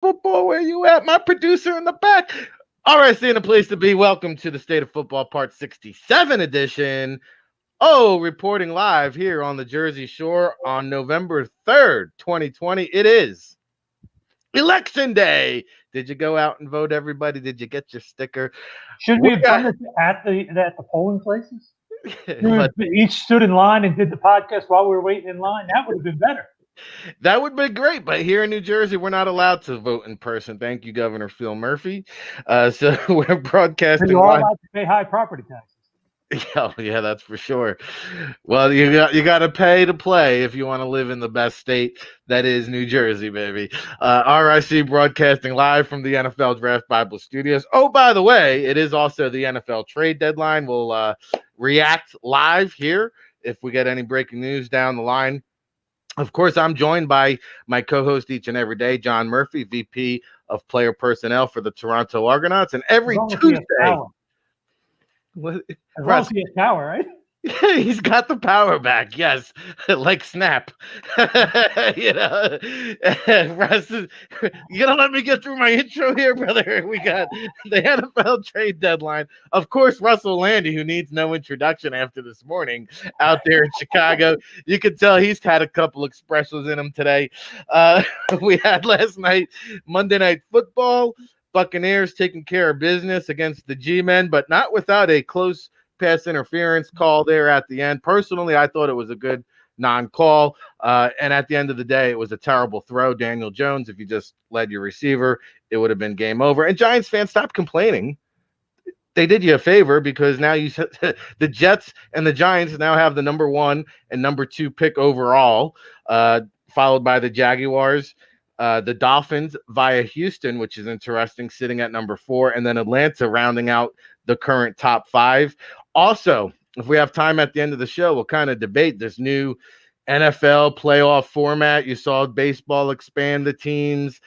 Football, where you at? My producer in the back. All right, seeing a place to be. Welcome to the State of Football Part 67 edition. Oh, reporting live here on the Jersey Shore on November 3rd, 2020. It is Election Day. Did you go out and vote, everybody? Did you get your sticker? Should We we have done this at the polling places? but Each stood in line and did the podcast while we were waiting in line. That would have been better. that would be great. But here in New Jersey, we're not allowed to vote in person. Thank you, Governor Phil Murphy. So we're But broadcasting you are live. allowed to pay high property taxes. Oh, yeah, that's for sure. Well, you got to pay to play if you want to live in the best state that is New Jersey, baby. RIC broadcasting live from the NFL Draft Bible Studios. Oh, by the way, it is also the NFL trade deadline. We'll react live here if we get any breaking news down the line. Of course, I'm joined by my co-host each and every day, John Murphy, VP of Player Personnel for the Toronto Argonauts, and every Tuesday. As long as he has power, right? He's got the power back, yes, like Snap. You know, Russ is, you gonna let me get through my intro here, brother? We got the NFL trade deadline. Of course, Russell Lande, who needs no introduction after this morning, out there in Chicago. You can tell he's had a couple expressions in him today. We had last night Monday Night Football. Buccaneers taking care of business against the G-Men, but not without a close pass interference call there at the end. Personally, I thought it was a good non-call. And at the end of the day, it was a terrible throw. Daniel Jones, if you just led your receiver, it would have been game over. And Giants fans, stop complaining. They did you a favor because now the Jets and the Giants now have the number 1 and number 2 pick overall, followed by the Jaguars. The Dolphins via Houston, which is interesting, sitting at number 4, and then Atlanta rounding out the current top 5. Also, if we have time at the end of the show, we'll kind of debate this new NFL playoff format. You saw baseball expand the teams.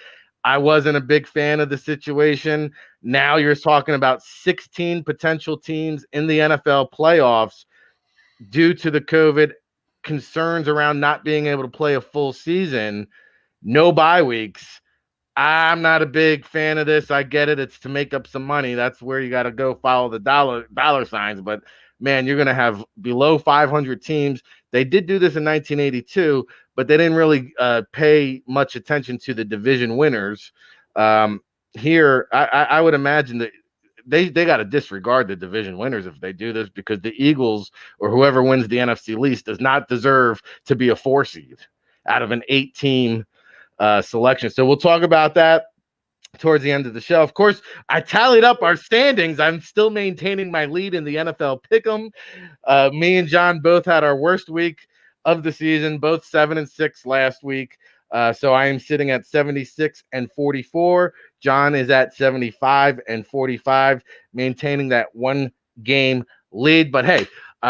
I wasn't a big fan of the situation. Now you're talking about 16 potential teams in the NFL playoffs due to the COVID concerns around not being able to play a full season. No bye weeks. I'm not a big fan of this. I get it. It's to make up some money. That's where you got to go follow the dollar signs. But, man, you're going to have below 500 teams. They did do this in 1982, but they didn't really pay much attention to the division winners. Here, I would imagine that they got to disregard the division winners if they do this, because the Eagles or whoever wins the NFC least does not deserve to be a 4 seed out of an 8-team selection. So we'll talk about that towards the end of the show. Of course, I tallied up our standings. I'm still maintaining my lead in the NFL Pick'em. Me and John both had our worst week of the season, both 7-6 last week. So I am sitting at 76 and 44. John is at 75 and 45, maintaining that 1 game lead. But hey,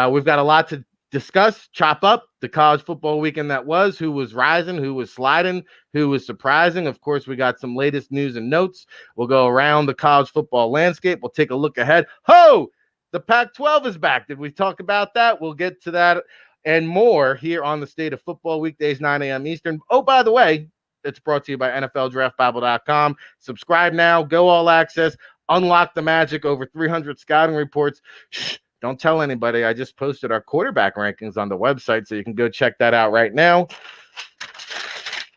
we've got a lot to discuss, chop up the college football weekend that was, who was rising, who was sliding, who was surprising. Of course, we got some latest news and notes. We'll go around the college football landscape. We'll take a look ahead. The Pac-12 is back. Did we talk about that? We'll get to that and more here on the State of Football, weekdays, 9 a.m. Eastern. Oh, by the way, it's brought to you by NFLDraftBible.com. Subscribe now. Go all access. Unlock the magic. Over 300 scouting reports. Shh. Don't tell anybody. I just posted our quarterback rankings on the website, so you can go check that out right now.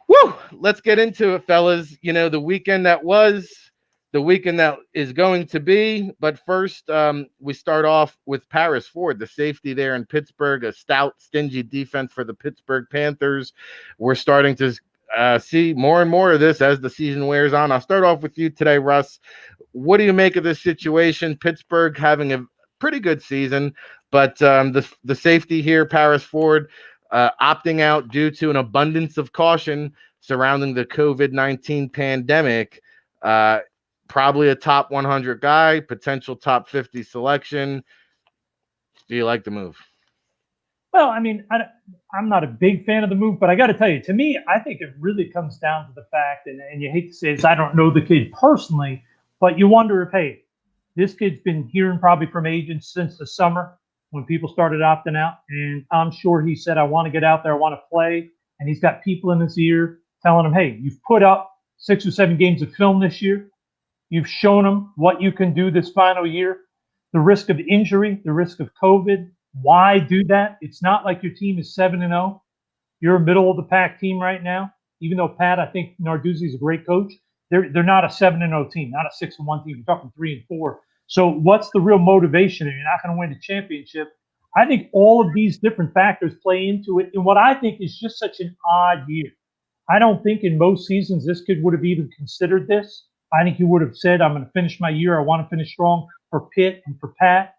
Woo! Let's get into it, fellas. You know, the weekend that was, the weekend that is going to be. But first, we start off with Paris Ford, the safety there in Pittsburgh, a stout, stingy defense for the Pittsburgh Panthers. We're starting to see more and more of this as the season wears on. I'll start off with you today, Russ. What do you make of this situation? Pittsburgh having a pretty good season, but the safety here, Paris Ford, opting out due to an abundance of caution surrounding the COVID-19 pandemic. Probably a top 100 guy, potential top 50 selection. Do you like the move? Well, I mean, I'm not a big fan of the move, but I got to tell you, to me, I think it really comes down to the fact, and you hate to say this, I don't know the kid personally, but you wonder if, hey, this kid's been hearing probably from agents since the summer when people started opting out. And I'm sure he said, I want to get out there, I want to play. And he's got people in his ear telling him, hey, you've put up 6 or 7 games of film this year. You've shown them what you can do this final year. The risk of injury, the risk of COVID. Why do that? It's not like your team is 7-0. You're a middle of the pack team right now. Even though Pat, I think Narduzzi is a great coach. They're not a 7-0 team, not a 6-1 team. We're talking 3-4. So what's the real motivation? If you're not going to win the championship, I think all of these different factors play into it in what I think is just such an odd year. I don't think in most seasons this kid would have even considered this. I think he would have said, I'm going to finish my year. I want to finish strong for Pitt and for Pat.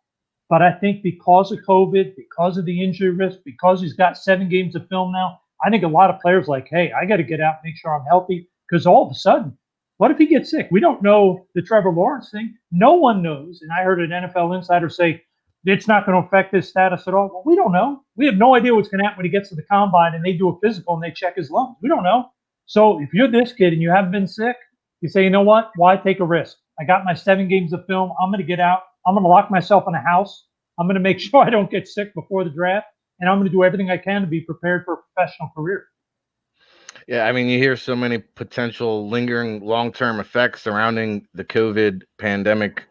But I think because of COVID, because of the injury risk, because he's got 7 games of film now, I think a lot of players like, hey, I got to get out, make sure I'm healthy. Because all of a sudden, what if he gets sick? We don't know the Trevor Lawrence thing. No one knows. And I heard an NFL insider say it's not going to affect his status at all. Well, we don't know. We have no idea what's going to happen when he gets to the combine and they do a physical and they check his lungs. We don't know. So if you're this kid and you haven't been sick, you say, you know what? Why take a risk? I got my 7 games of film. I'm going to get out. I'm going to lock myself in a house. I'm going to make sure I don't get sick before the draft. And I'm going to do everything I can to be prepared for a professional career. Yeah, I mean, you hear so many potential lingering long-term effects surrounding the COVID pandemic,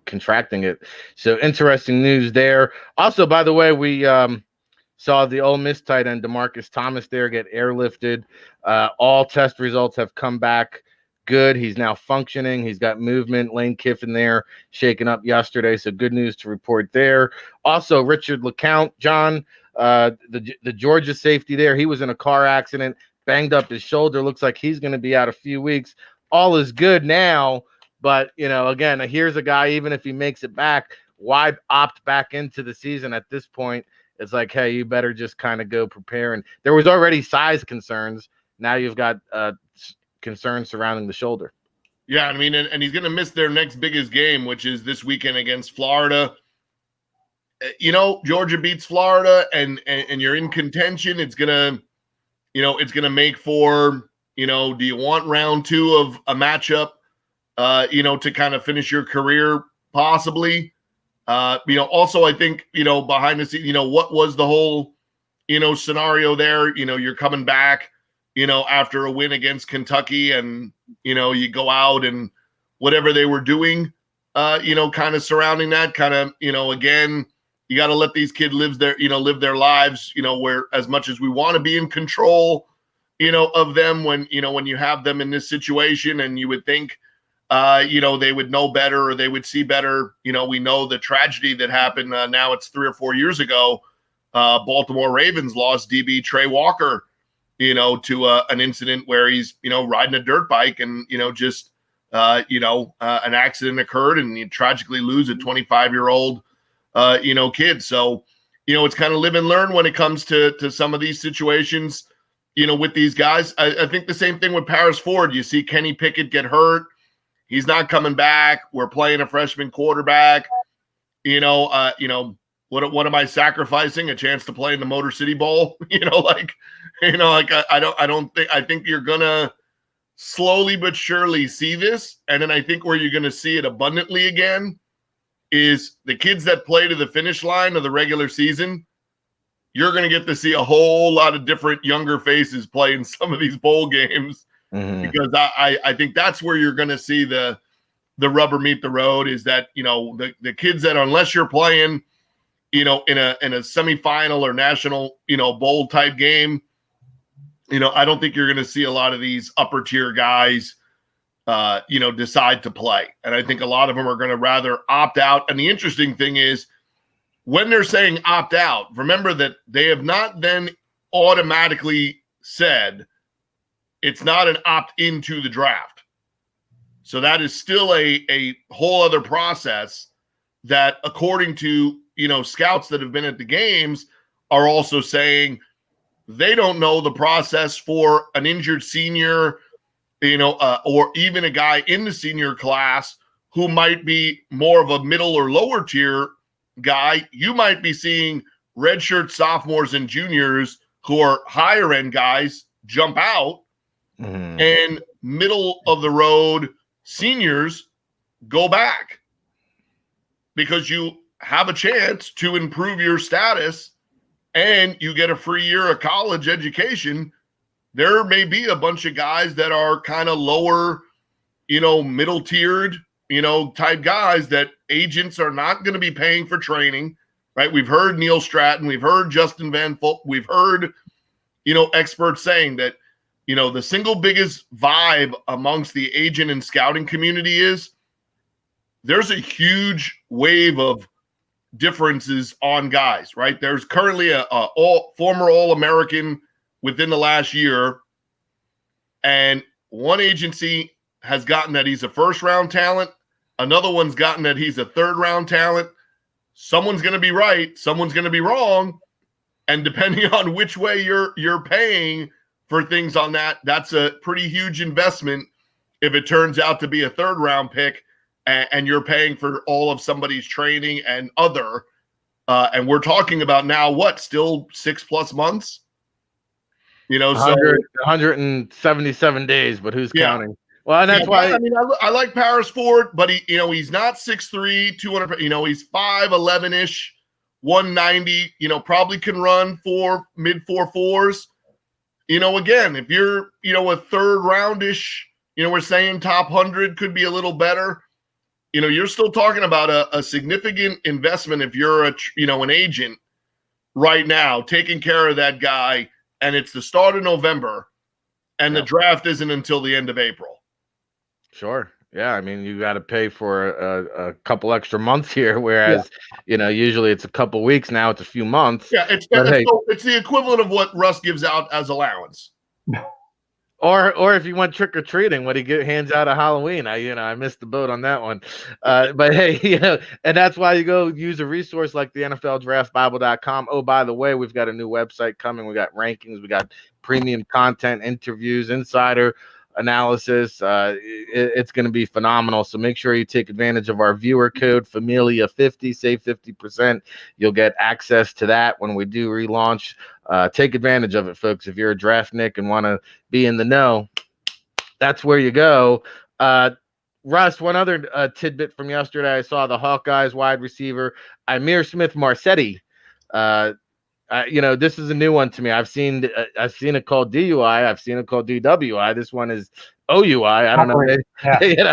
contracting it. So interesting news there. Also, by the way, we saw the Ole Miss tight end DeMarcus Thomas there get airlifted. All test results have come back good. He's now functioning. He's got movement. Lane Kiffin there shaken up yesterday, so good news to report there. Also, Richard LeCount, John, the Georgia safety there, he was in a car accident, banged up his shoulder. Looks like he's going to be out a few weeks. All is good now, but, again, here's a guy, even if he makes it back, why opt back into the season at this point? It's like, hey, you better just kind of go prepare. And there was already size concerns. Now you've got concerns surrounding the shoulder. Yeah, I mean, and he's going to miss their next biggest game, which is this weekend against Florida. Georgia beats Florida, and you're in contention. It's gonna make for, do you want round 2 of a matchup, to kind of finish your career possibly? Also, I think, behind the scenes, what was the whole, scenario there? You're coming back, after a win against Kentucky, and, you go out and whatever they were doing, kind of surrounding that, kind of, again, you got to let these kids live their lives, where as much as we want to be in control, of them when you have them in this situation, and you would think, they would know better, or they would see better. We know the tragedy that happened. Now it's 3 or 4 years ago. Baltimore Ravens lost DB Trey Walker, to an incident where he's, riding a dirt bike, and, an accident occurred, and you tragically lose a 25-year-old, kid. So, it's kind of live and learn when it comes to some of these situations, with these guys. I think the same thing with Paris Ford. You see Kenny Pickett get hurt. He's not coming back. We're playing a freshman quarterback. What am I sacrificing? A chance to play in the Motor City Bowl? I think you're gonna slowly but surely see this. And then I think where you're gonna see it abundantly again is the kids that play to the finish line of the regular season. You're going to get to see a whole lot of different younger faces play in some of these bowl games, because I think that's where you're going to see the rubber meet the road, is that, the kids that, unless you're playing, in a semifinal or national, bowl type game, I don't think you're going to see a lot of these upper tier guys decide to play. And I think a lot of them are going to rather opt out. And the interesting thing is, when they're saying opt out, remember that they have not then automatically said it's not an opt into the draft. So that is still a whole other process that, according to, scouts that have been at the games, are also saying they don't know the process for an injured senior, or even a guy in the senior class who might be more of a middle or lower tier guy. You might be seeing redshirt sophomores and juniors who are higher end guys jump out, and middle of the road seniors go back, because you have a chance to improve your status and you get a free year of college education there may be a bunch of guys that are kind of lower, middle tiered, type guys that agents are not going to be paying for training, right? We've heard Neil Stratton, we've heard Justin Van Fulk, we've heard, experts saying that, the single biggest vibe amongst the agent and scouting community is there's a huge wave of differences on guys, right? There's currently a former All-American within the last year, and one agency has gotten that he's a first-round talent. Another one's gotten that he's a third-round talent. Someone's going to be right. Someone's going to be wrong. And depending on which way you're paying for things on that, that's a pretty huge investment if it turns out to be a third-round pick and you're paying for all of somebody's training and other. And we're talking about now, still 6+ months? So 177 days, but who's counting? Well, and that's why I like Paris Ford, but he's not 6'3", 200. He's 5'11"-ish, 190. Probably can run mid 4.4s. Again, if you're a third roundish, we're saying top 100 could be a little better. You're still talking about a significant investment if you're an agent right now taking care of that guy, and it's the start of November, and the draft isn't until the end of April. Sure. Yeah. I mean, you got to pay for a couple extra months here, whereas, usually it's a couple weeks. Now it's a few months. Yeah. It's the equivalent of what Russ gives out as allowance. Or if you went trick or treating, what he hands out at Halloween. I missed the boat on that one. But hey, and that's why you go use a resource like the NFLDraftBible.com. Oh, by the way, we've got a new website coming. We got rankings, we got premium content, interviews, insider analysis. It's going to be phenomenal. So make sure you take advantage of our viewer code Familia50, save 50%. You'll get access to that when we do relaunch. Take advantage of it, folks. If you're a draftnik and want to be in the know, that's where you go. Russ, one other tidbit from yesterday. I saw the Hawkeyes wide receiver Ihmir Smith-Marsetti. This is a new one to me. I've seen it called DUI. I've seen it called DWI. This one is OUI. I don't know.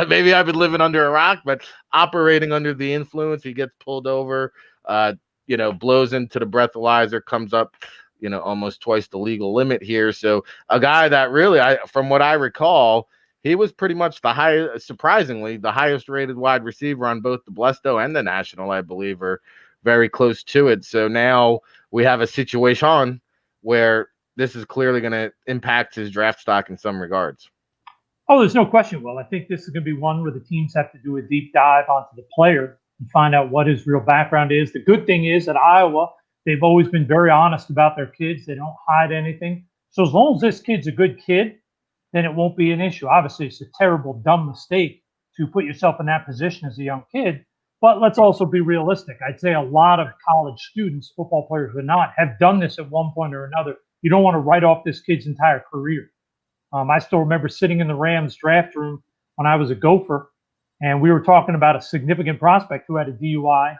Maybe I've been living under a rock, but operating under the influence, he gets pulled over, blows into the breathalyzer, comes up, almost twice the legal limit here. So a guy that really, from what I recall, he was pretty much surprisingly, the highest rated wide receiver on both the Blesto and the National, I believe, or very close to it. So now we have a situation where this is clearly going to impact his draft stock in some regards. Oh, there's no question. Well, I think this is going to be one where the teams have to do a deep dive onto the player and find out what his real background is. The good thing is at Iowa, they've always been very honest about their kids. They don't hide anything. So as long as this kid's a good kid, then it won't be an issue. Obviously, it's a terrible, dumb mistake to put yourself in that position as a young kid. But let's also be realistic. I'd say a lot of college students, football players or not, have done this at one point or another. You don't want to write off this kid's entire career. I still remember sitting in the Rams draft room when I was a Gopher, and we were talking about a significant prospect who had a DUI.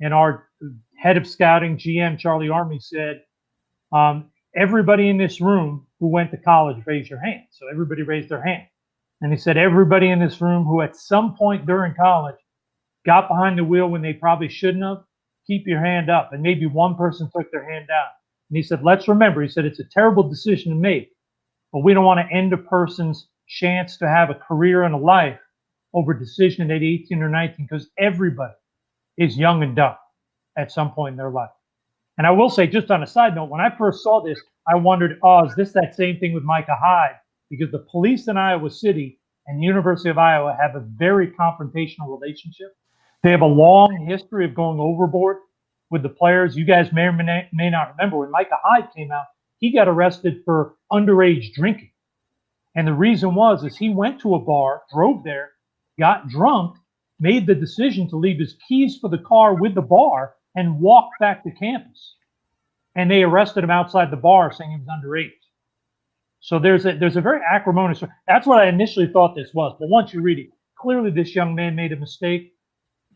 And our head of scouting, GM Charlie Army, said, everybody in this room who went to college, raise your hand. So everybody raised their hand. And he said, everybody in this room who at some point during college got behind the wheel when they probably shouldn't have, keep your hand up. And maybe one person took their hand down. And he said, let's remember, he said, it's a terrible decision to make, but we don't want to end a person's chance to have a career and a life over a decision at 18 or 19, because everybody is young and dumb at some point in their life. And I will say, just on a side note, when I first saw this, I wondered, is this that same thing with Micah Hyde? Because the police in Iowa City and the University of Iowa have a very confrontational relationship. They have a long history of going overboard with the players. You guys may or may not remember when Micah Hyde came out, he got arrested for underage drinking. And the reason is he went to a bar, drove there, got drunk, made the decision to leave his keys for the car with the bar and walked back to campus. And they arrested him outside the bar saying he was underage. So there's a very acrimonious. That's what I initially thought this was. But once you read it, clearly this young man made a mistake.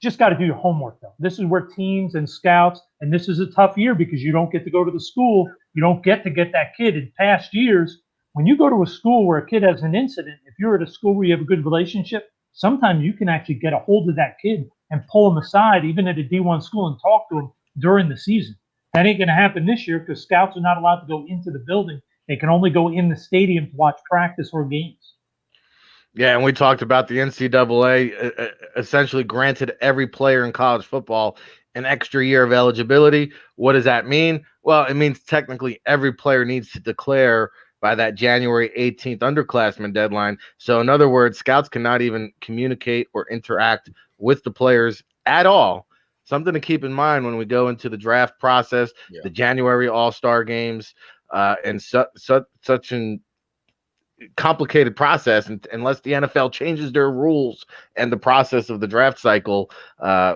Just got to do your homework, though. This is where teams and scouts, and this is a tough year because you don't get to go to the school. You don't get to get that kid. In past years, when you go to a school where a kid has an incident, if you're at a school where you have a good relationship, sometimes you can actually get a hold of that kid and pull him aside, even at a D1 school, and talk to him during the season. That ain't going to happen this year because scouts are not allowed to go into the building. They can only go in the stadium to watch practice or games. Yeah, and we talked about the NCAA essentially granted every player in college football an extra year of eligibility. What does that mean? Well, it means technically every player needs to declare by that January 18th underclassmen deadline. So in other words, scouts cannot even communicate or interact with the players at all. Something to keep in mind when we go into the draft process, the January All-Star games, and such an complicated process, and unless the NFL changes their rules and the process of the draft cycle,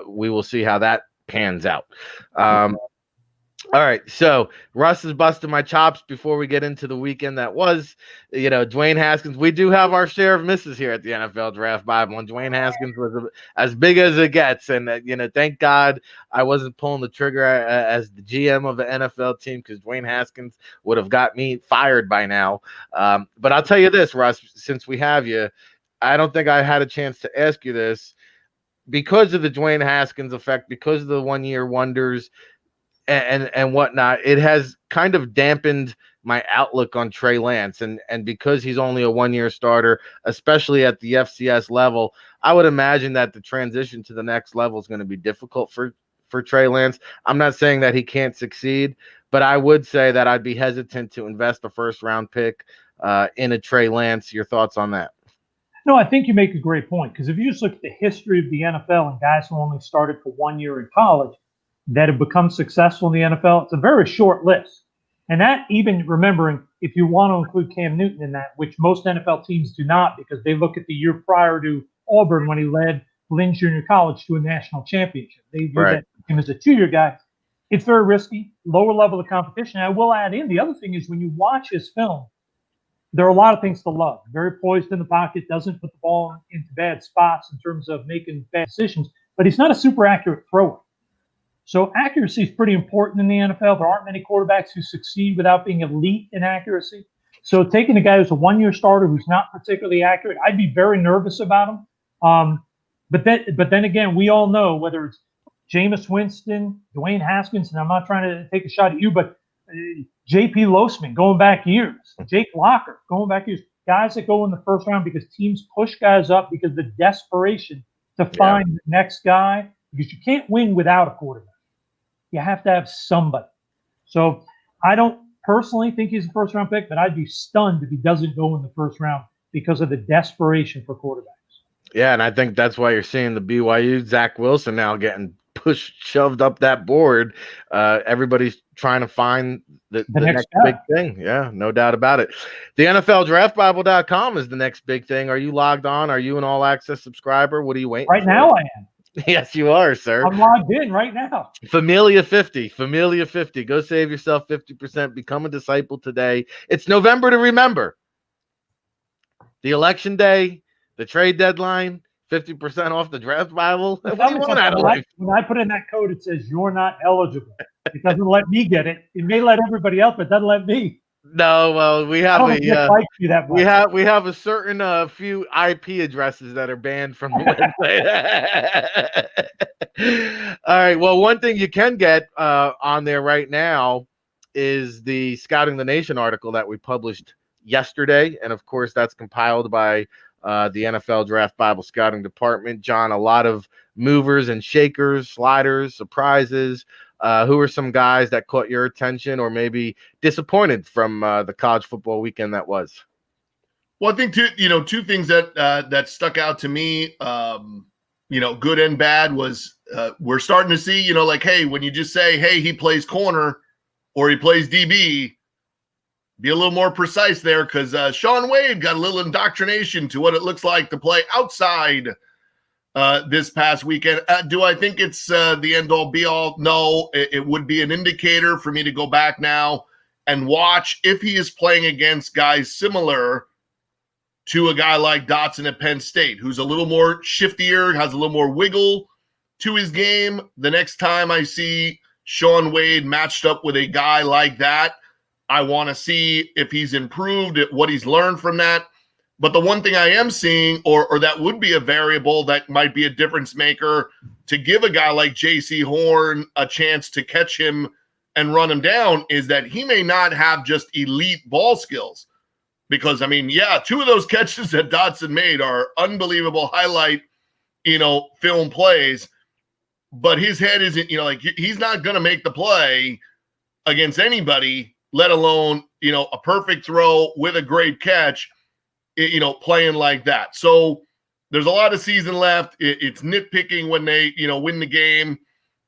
we will see how that pans out. All right, so Russ is busting my chops before we get into the weekend that was. Dwayne Haskins, we do have our share of misses here at the NFL Draft Bible, and Dwayne Haskins was as big as it gets. And, thank God I wasn't pulling the trigger as the GM of an NFL team, because Dwayne Haskins would have got me fired by now. But I'll tell you this, Russ, since we have you, I don't think I had a chance to ask you this. Because of the Dwayne Haskins effect, because of the one-year wonders, and whatnot, it has kind of dampened my outlook on Trey Lance. And because he's only a one-year starter, especially at the FCS level, I would imagine that the transition to the next level is going to be difficult for Trey Lance. I'm not saying that he can't succeed, but I would say that I'd be hesitant to invest a first-round pick in a Trey Lance. Your thoughts on that? No, I think you make a great point, because if you just look at the history of the NFL and guys who only started for 1 year in college that have become successful in the NFL, it's a very short list. And that, even remembering, if you want to include Cam Newton in that, which most NFL teams do not, because they look at the year prior to Auburn when he led Lynn Junior College to a national championship. They view that him as a 2-year guy. It's very risky, lower level of competition. I will add in, the other thing is when you watch his film, there are a lot of things to love. Very poised in the pocket, doesn't put the ball into bad spots in terms of making bad decisions, but he's not a super accurate thrower. So accuracy is pretty important in the NFL. There aren't many quarterbacks who succeed without being elite in accuracy. So taking a guy who's a one-year starter who's not particularly accurate, I'd be very nervous about him. But then again, we all know, whether it's Jameis Winston, Dwayne Haskins, and I'm not trying to take a shot at you, but J.P. Losman going back years, Jake Locker going back years, guys that go in the first round because teams push guys up because of the desperation to find the next guy, because you can't win without a quarterback. You have to have somebody. So I don't personally think he's a first-round pick, but I'd be stunned if he doesn't go in the first round because of the desperation for quarterbacks. Yeah, and I think that's why you're seeing the BYU Zach Wilson now getting shoved up that board. Everybody's trying to find the next big thing. Yeah, no doubt about it. The NFLDraftBible.com is the next big thing. Are you logged on? Are you an all-access subscriber? What are you waiting for? Right now I am. Yes, you are, sir. I'm logged in right now. Familia 50. Go save yourself 50%. Become a disciple today. It's November to remember. The election day, the trade deadline, 50% off the draft Bible. What do you want out of life? When I put in that code, it says you're not eligible. It doesn't let me get it. It may let everybody else, but it doesn't let me. No, well, we have we have a certain few IP addresses that are banned from the website. All right. Well, one thing you can get on there right now is the Scouting the Nation article that we published yesterday, and of course, that's compiled by the NFL Draft Bible Scouting Department. John, a lot of movers and shakers, sliders, surprises. Who are some guys that caught your attention or maybe disappointed from the college football weekend that was? Well, I think two things that stuck out to me, good and bad, was we're starting to see, hey, when you just say, hey, he plays corner or he plays DB, be a little more precise there, because Shaun Wade got a little indoctrination to what it looks like to play outside this past weekend. Do I think it's the end-all, be-all? No, it would be an indicator for me to go back now and watch if he is playing against guys similar to a guy like Dotson at Penn State, who's a little more shiftier, has a little more wiggle to his game. The next time I see Shaun Wade matched up with a guy like that, I want to see if he's improved, at what he's learned from that. But the one thing I am seeing, or that would be a variable that might be a difference maker to give a guy like J.C. Horn a chance to catch him and run him down, is that he may not have just elite ball skills. Because, I mean, yeah, 2 of those catches that Dotson made are unbelievable highlight, film plays. But his head isn't, like, he's not going to make the play against anybody, let alone, a perfect throw with a great catch, playing like that. So there's a lot of season left. It's nitpicking when they, win the game,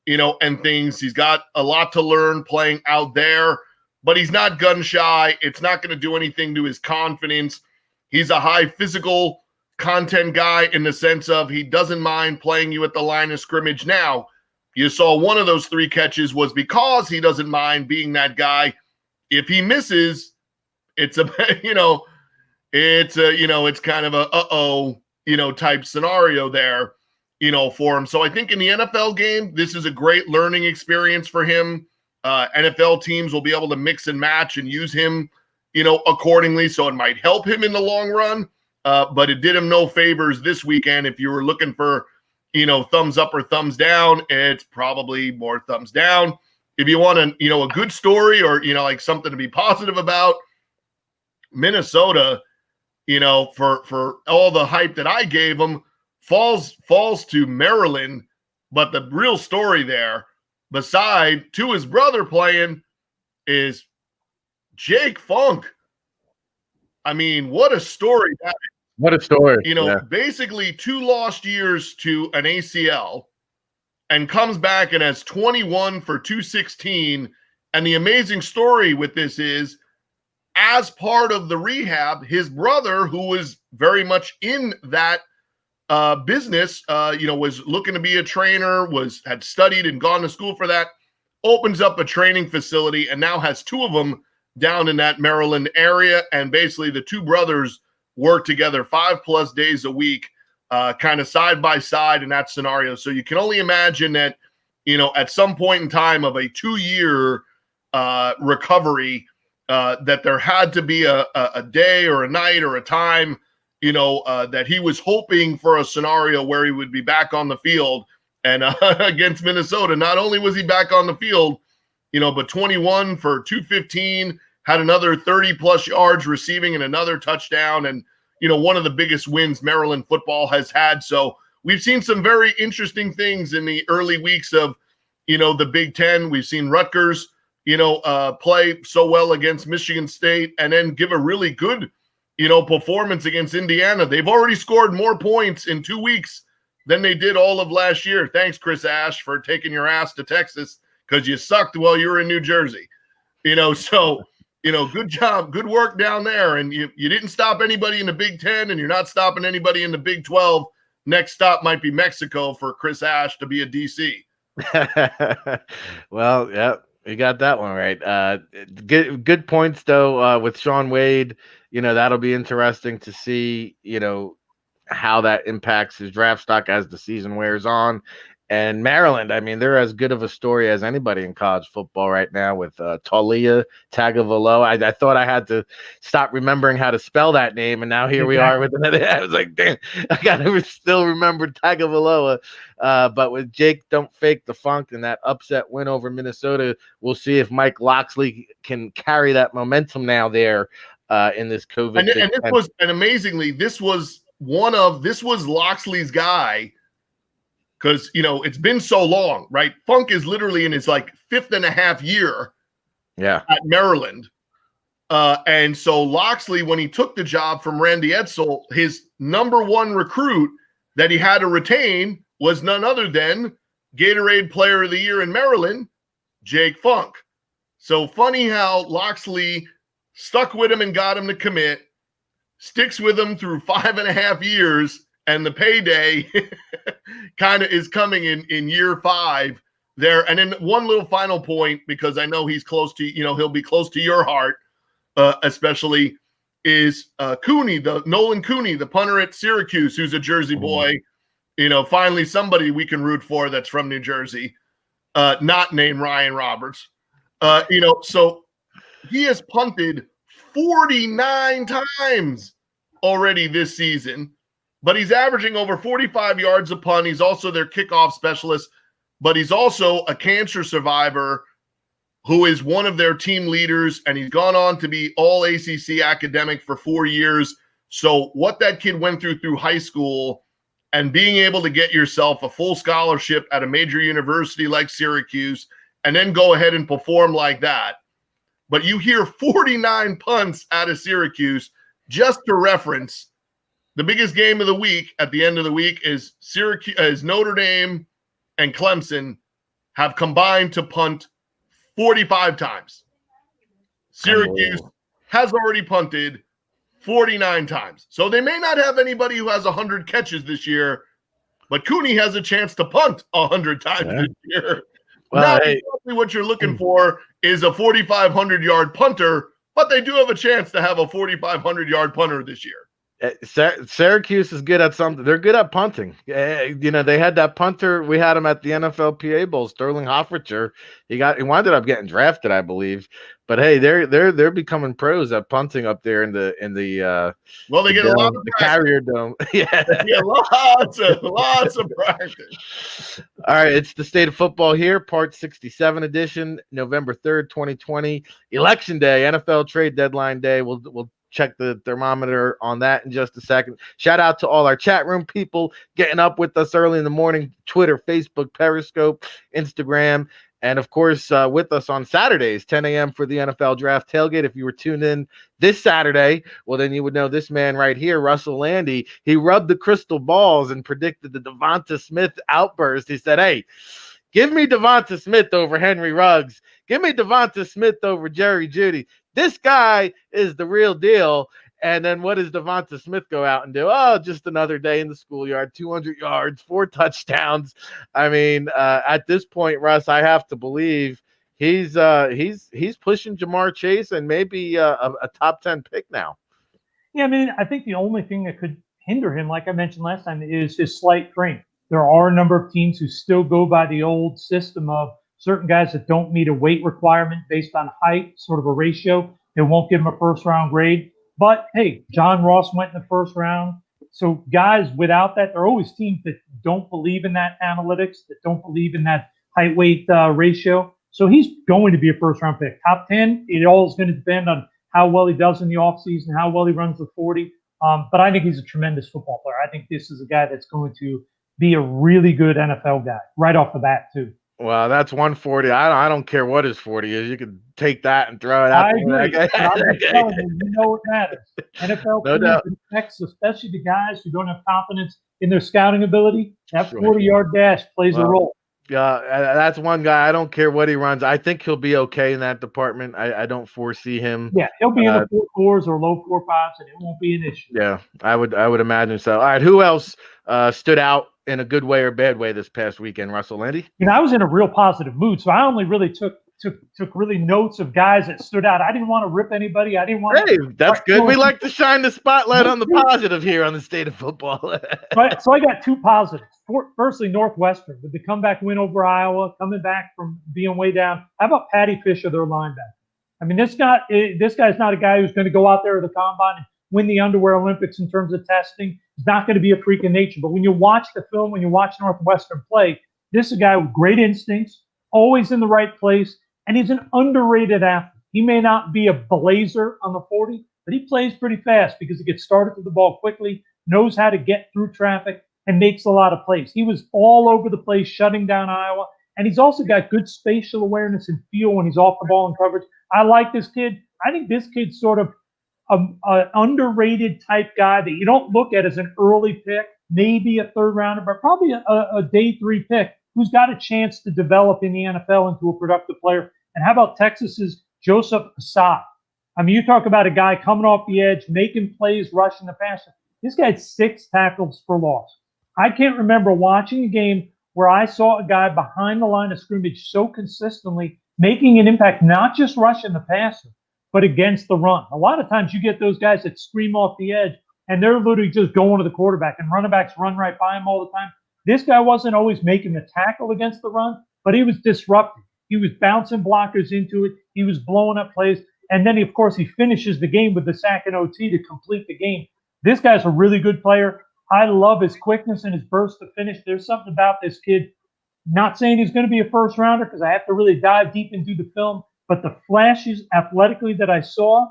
and things. He's got a lot to learn playing out there, but he's not gun shy. It's not going to do anything to his confidence. He's a high physical content guy in the sense of he doesn't mind playing you at the line of scrimmage. Now, you saw one of those 3 catches was because he doesn't mind being that guy. If he misses, it's a, it's kind of a type scenario there, for him. So I think in the NFL game, this is a great learning experience for him. NFL teams will be able to mix and match and use him, accordingly. So it might help him in the long run, but it did him no favors this weekend. If you were looking for, thumbs up or thumbs down, it's probably more thumbs down. If you want a good story or, like something to be positive about, Minnesota, for all the hype that I gave them, falls to Maryland. But the real story there, beside to his brother playing, is Jake Funk. I mean, what a story that is. What a story. Basically 2 lost years to an ACL, and comes back and has 21 for 216. And the amazing story with this is, as part of the rehab, his brother, who was very much in that business, was looking to be a trainer, had studied and gone to school for that, opens up a training facility and now has 2 of them down in that Maryland area. And basically the 2 brothers work together 5+ days a week, kind of side by side in that scenario. So you can only imagine that, at some point in time of a 2-year recovery, that there had to be a day or a night or a time, that he was hoping for a scenario where he would be back on the field. And against Minnesota, not only was he back on the field, but 21 for 215, had another 30+ yards receiving and another touchdown. And, one of the biggest wins Maryland football has had. So we've seen some very interesting things in the early weeks of, the Big Ten. We've seen Rutgers, play so well against Michigan State and then give a really good, performance against Indiana. They've already scored more points in 2 weeks than they did all of last year. Thanks, Chris Ash, for taking your ass to Texas because you sucked while you were in New Jersey. So, good job, good work down there. And you didn't stop anybody in the Big Ten, and you're not stopping anybody in the Big 12. Next stop might be Mexico for Chris Ash to be a DC. Well, yeah, you got that one right. Good points, though, with Shaun Wade. That'll be interesting to see, how that impacts his draft stock as the season wears on. And Maryland, I mean, they're as good of a story as anybody in college football right now with Taulia Tagovailoa. I thought I had to stop remembering how to spell that name, and now here we are with another. I was like, damn, I gotta still remember Tagovailoa. But with Jake Don't Fake the Funk and that upset win over Minnesota, we'll see if Mike Locksley can carry that momentum now there in this COVID. And amazingly, this was Locksley's guy. Because, it's been so long, right? Funk is literally in his 5.5 year at Maryland. And so Locksley, when he took the job from Randy Edsall, his number 1 recruit that he had to retain was none other than Gatorade Player of the Year in Maryland, Jake Funk. So funny how Locksley stuck with him and got him to commit, sticks with him through 5.5 years, and the payday kind of is coming in year 5 there. And then one little final point, because I know he's close to, he'll be close to your heart, especially, is Nolan Cooney, the punter at Syracuse, who's a Jersey boy. Finally somebody we can root for that's from New Jersey, not named Ryan Roberts. So he has punted 49 times already this season, but he's averaging over 45 yards a punt. He's also their kickoff specialist, but he's also a cancer survivor who is one of their team leaders, and he's gone on to be all ACC academic for 4 years. So what that kid went through high school and being able to get yourself a full scholarship at a major university like Syracuse and then go ahead and perform like that. But you hear 49 punts out of Syracuse. Just to reference, the biggest game of the week at the end of the week is Notre Dame and Clemson have combined to punt 45 times. Syracuse has already punted 49 times. So they may not have anybody who has 100 catches this year, but Cooney has a chance to punt 100 times this year. Well, Not exactly what you're looking for is a 4,500-yard punter, but they do have a chance to have a 4,500-yard punter this year. Syracuse is good at something. They're good at punting. They had that punter. We had him at the NFLPA Bowl, Sterling Hofferter. He wound up getting drafted, I believe. But hey, they're becoming pros at punting up there in the they get a lot of the Carrier Dome. Yeah, lots of practice. All right, it's the State of Football here, Part 67 edition, November 3rd, 2020, Election Day, NFL Trade Deadline Day. We'll check the thermometer on that in just a second. Shout out to all our chat room people getting up with us early in the morning, Twitter, Facebook, Periscope, Instagram, and of course with us on Saturdays, 10 a.m. for the NFL Draft Tailgate. If you were tuned in this Saturday, well, then you would know this man right here, Russ Lande. He rubbed the crystal balls and predicted the Devonta Smith outburst. He said, hey, give me Devonta Smith over Henry Ruggs. Give me Devonta Smith over Jerry Jeudy. This guy is the real deal. And then what does Devonta Smith go out and do? Oh, just another day in the schoolyard, 200 yards, 4 touchdowns. I mean, at this point, Russ, I have to believe he's pushing Jamar Chase and maybe a top 10 pick now. Yeah, I mean, I think the only thing that could hinder him, like I mentioned last time, is his slight frame. There are a number of teams who still go by the old system of certain guys that don't meet a weight requirement based on height, sort of a ratio. They won't give him a first-round grade. But, hey, John Ross went in the first round. So guys without that, there are always teams that don't believe in that analytics, that don't believe in that height-weight ratio. So he's going to be a first-round pick. Top 10, it all is going to depend on how well he does in the offseason, how well he runs the 40. But I think he's a tremendous football player. I think this is a guy that's going to be a really good NFL guy right off the bat, too. Well, that's 140. I don't care what his 40 is. You can take that and throw it out. I agree. I'm just telling you, you know it matters. NFL teams affects, especially the guys who don't have confidence in their scouting ability. That 40-yard dash plays a role. Yeah, that's one guy. I don't care what he runs. I think he'll be okay in that department. I don't foresee him. Yeah, he'll be in the 4.4s or low 4.5s, and it won't be an issue. Yeah, I would imagine so. All right, who else stood out in a good way or bad way this past weekend, Russell Lande? I was in a real positive mood, so I only really took really notes of guys that stood out. I didn't want to rip anybody. I didn't want. Hey, that's good. We like to shine the spotlight on the positive here on the State of Football. So I got 2 positives. Firstly, Northwestern with the comeback win over Iowa, coming back from being way down. How about Patty Fisher, their linebacker? I mean, this guy's not a guy who's going to go out there at the combine and win the underwear Olympics in terms of testing. He's not going to be a freak of nature. But when you watch the film, when you watch Northwestern play, this is a guy with great instincts, always in the right place, and he's an underrated athlete. He may not be a blazer on the 40, but he plays pretty fast because he gets started to the ball quickly, knows how to get through traffic, and makes a lot of plays. He was all over the place, shutting down Iowa, and he's also got good spatial awareness and feel when he's off the ball in coverage. I like this kid. I think this kid's sort of an underrated type guy that you don't look at as an early pick, maybe a third rounder, but probably a day 3 pick who's got a chance to develop in the NFL into a productive player. And how about Texas's Joseph Assaf? I mean, you talk about a guy coming off the edge, making plays, rushing the passer. This guy had 6 tackles for loss. I can't remember watching a game where I saw a guy behind the line of scrimmage so consistently making an impact, not just rushing the passer, but against the run. A lot of times you get those guys that scream off the edge, and they're literally just going to the quarterback, and running backs run right by him all the time. This guy wasn't always making the tackle against the run, but he was disrupting. He was bouncing blockers into it. He was blowing up plays. And then, of course, he finishes the game with the sack and OT to complete the game. This guy's a really good player. I love his quickness and his burst to finish. There's something about this kid. Not saying he's going to be a first rounder because I have to really dive deep into the film, but the flashes athletically that I saw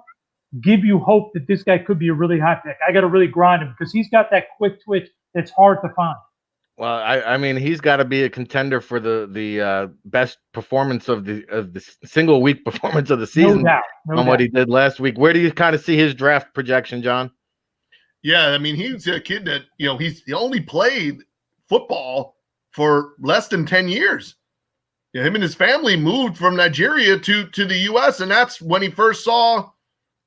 give you hope that this guy could be a really high pick. I got to really grind him because he's got that quick twitch that's hard to find. Well, I mean, he's got to be a contender for the best performance of the single week performance of the season. No doubt. On what he did last week. Where do you kind of see his draft projection, John? Yeah, I mean, he's a kid that, he only played football for less than 10 years. Him and his family moved from Nigeria to the U.S., and that's when he first saw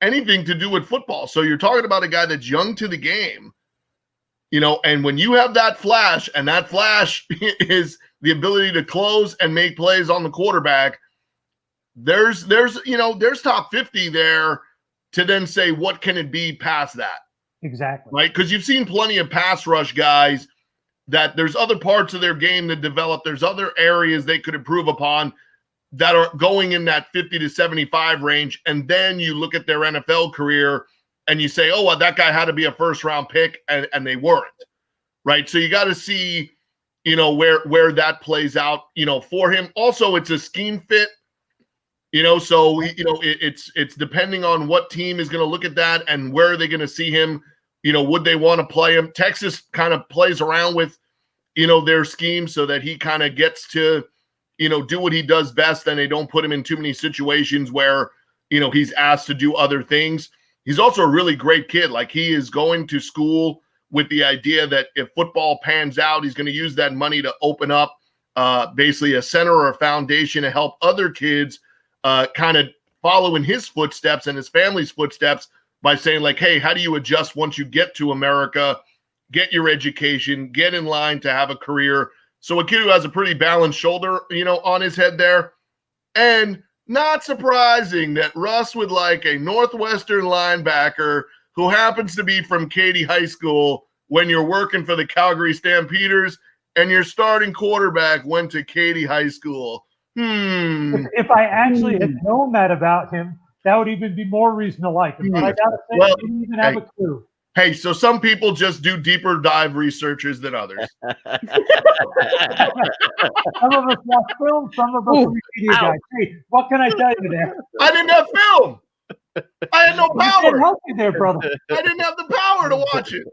anything to do with football. So you're talking about a guy that's young to the game, and when you have that flash, and that flash is the ability to close and make plays on the quarterback, there's top 50 there to then say, what can it be past that? Exactly. Right? Because you've seen plenty of pass rush guys that there's other parts of their game that develop. There's other areas they could improve upon that are going in that 50 to 75 range. And then you look at their NFL career and you say, oh, well, that guy had to be a first round pick, and they weren't. Right. So you got to see, where that plays out, for him. Also, it's a scheme fit. So it's depending on what team is going to look at that and where are they going to see him. Would they want to play him? Texas kind of plays around with, their scheme so that he kind of gets to, do what he does best, and they don't put him in too many situations where, he's asked to do other things. He's also a really great kid. Like, he is going to school with the idea that if football pans out, he's going to use that money to open up basically a center or a foundation to help other kids kind of follow in his footsteps and his family's footsteps by saying, like, hey, how do you adjust once you get to America, get your education, get in line to have a career? So a kid who has a pretty balanced shoulder, on his head there. And not surprising that Russ would like a Northwestern linebacker who happens to be from Katy High School when you're working for the Calgary Stampeders and your starting quarterback went to Katy High School. If I actually had known that about him, that would even be more reason to like him. But I gotta say, I didn't even have a clue. Hey, so some people just do deeper dive researches than others. Some of us watch film, some of us are media guys. Hey, what can I tell you there? I didn't have film. I had no I power. can't help you there, brother. I didn't have the power to watch it.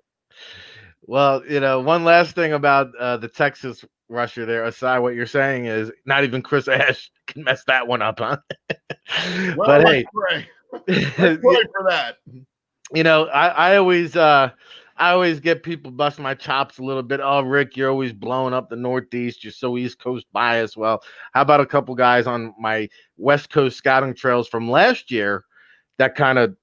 Well, one last thing about the Texas rusher there, aside what you're saying is not even Chris Ash can mess that one up, huh? Well, but hey, let's pray for that. I always get people busting my chops a little bit. Oh, Rick, you're always blowing up the Northeast. You're so East Coast biased. Well, how about a couple guys on my West Coast scouting trails from last year that kind of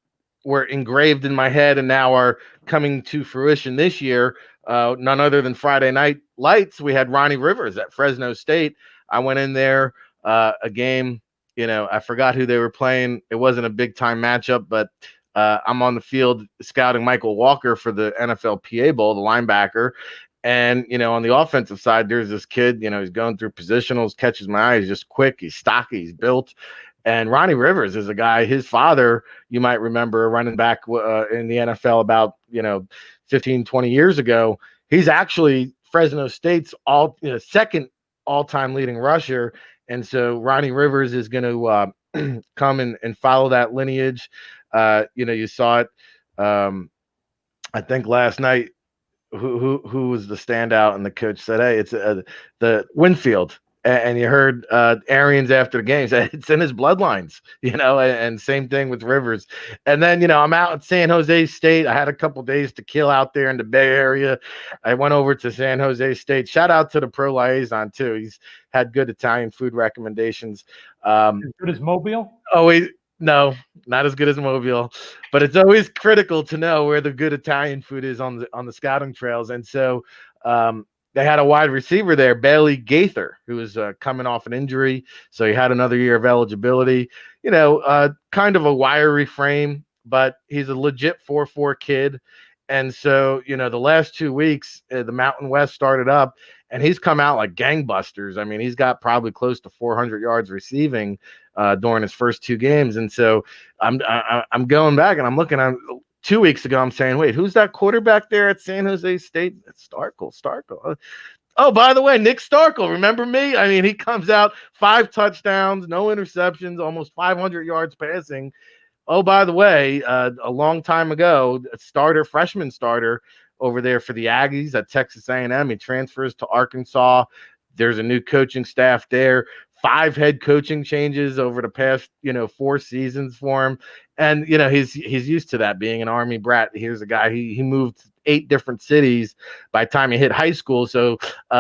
were engraved in my head and now are coming to fruition this year? None other than Friday Night Lights. We had Ronnie Rivers at Fresno State. I went in there, a game, I forgot who they were playing. It wasn't a big time matchup, but I'm on the field scouting Michael Walker for the NFL PA Bowl, the linebacker. And, on the offensive side, there's this kid, he's going through positionals, catches my eye. He's just quick. He's stocky. He's built. And Ronnie Rivers is a guy, his father, you might remember, running back in the NFL about, 15, 20 years ago. He's actually Fresno State's second all-time leading rusher. And so Ronnie Rivers is going to come and follow that lineage. You saw it, I think last night, who was the standout, and the coach said, hey, it's the Winfield. And you heard Arians after the game say it's in his bloodlines, and same thing with Rivers. And then, I'm out at San Jose State. I had a couple days to kill out there in the Bay Area. I went over to San Jose State. Shout out to the pro liaison too. He's had good Italian food recommendations. As good as Mobile? No, not as good as Mobile, but it's always critical to know where the good Italian food is on the scouting trails. And so, they had a wide receiver there, Bailey Gaither, who was coming off an injury. So he had another year of eligibility, kind of a wiry frame, but he's a legit 4.4 kid. And so, the last 2 weeks, the Mountain West started up, and he's come out like gangbusters. I mean, he's got probably close to 400 yards receiving during his first 2 games. And so I'm going back and I'm looking at 2 weeks ago, I'm saying, wait, who's that quarterback there at San Jose State? It's Starkle. Oh, by the way, Nick Starkle, remember me? I mean, he comes out 5 touchdowns, no interceptions, almost 500 yards passing. Oh, by the way, a long time ago, a freshman starter over there for the Aggies at Texas A&M. He transfers to Arkansas. There's a new coaching staff there. 5 head coaching changes over the past, 4 seasons for him. And, he's used to that, being an Army brat. Here's a guy, he moved 8 different cities by the time he hit high school. So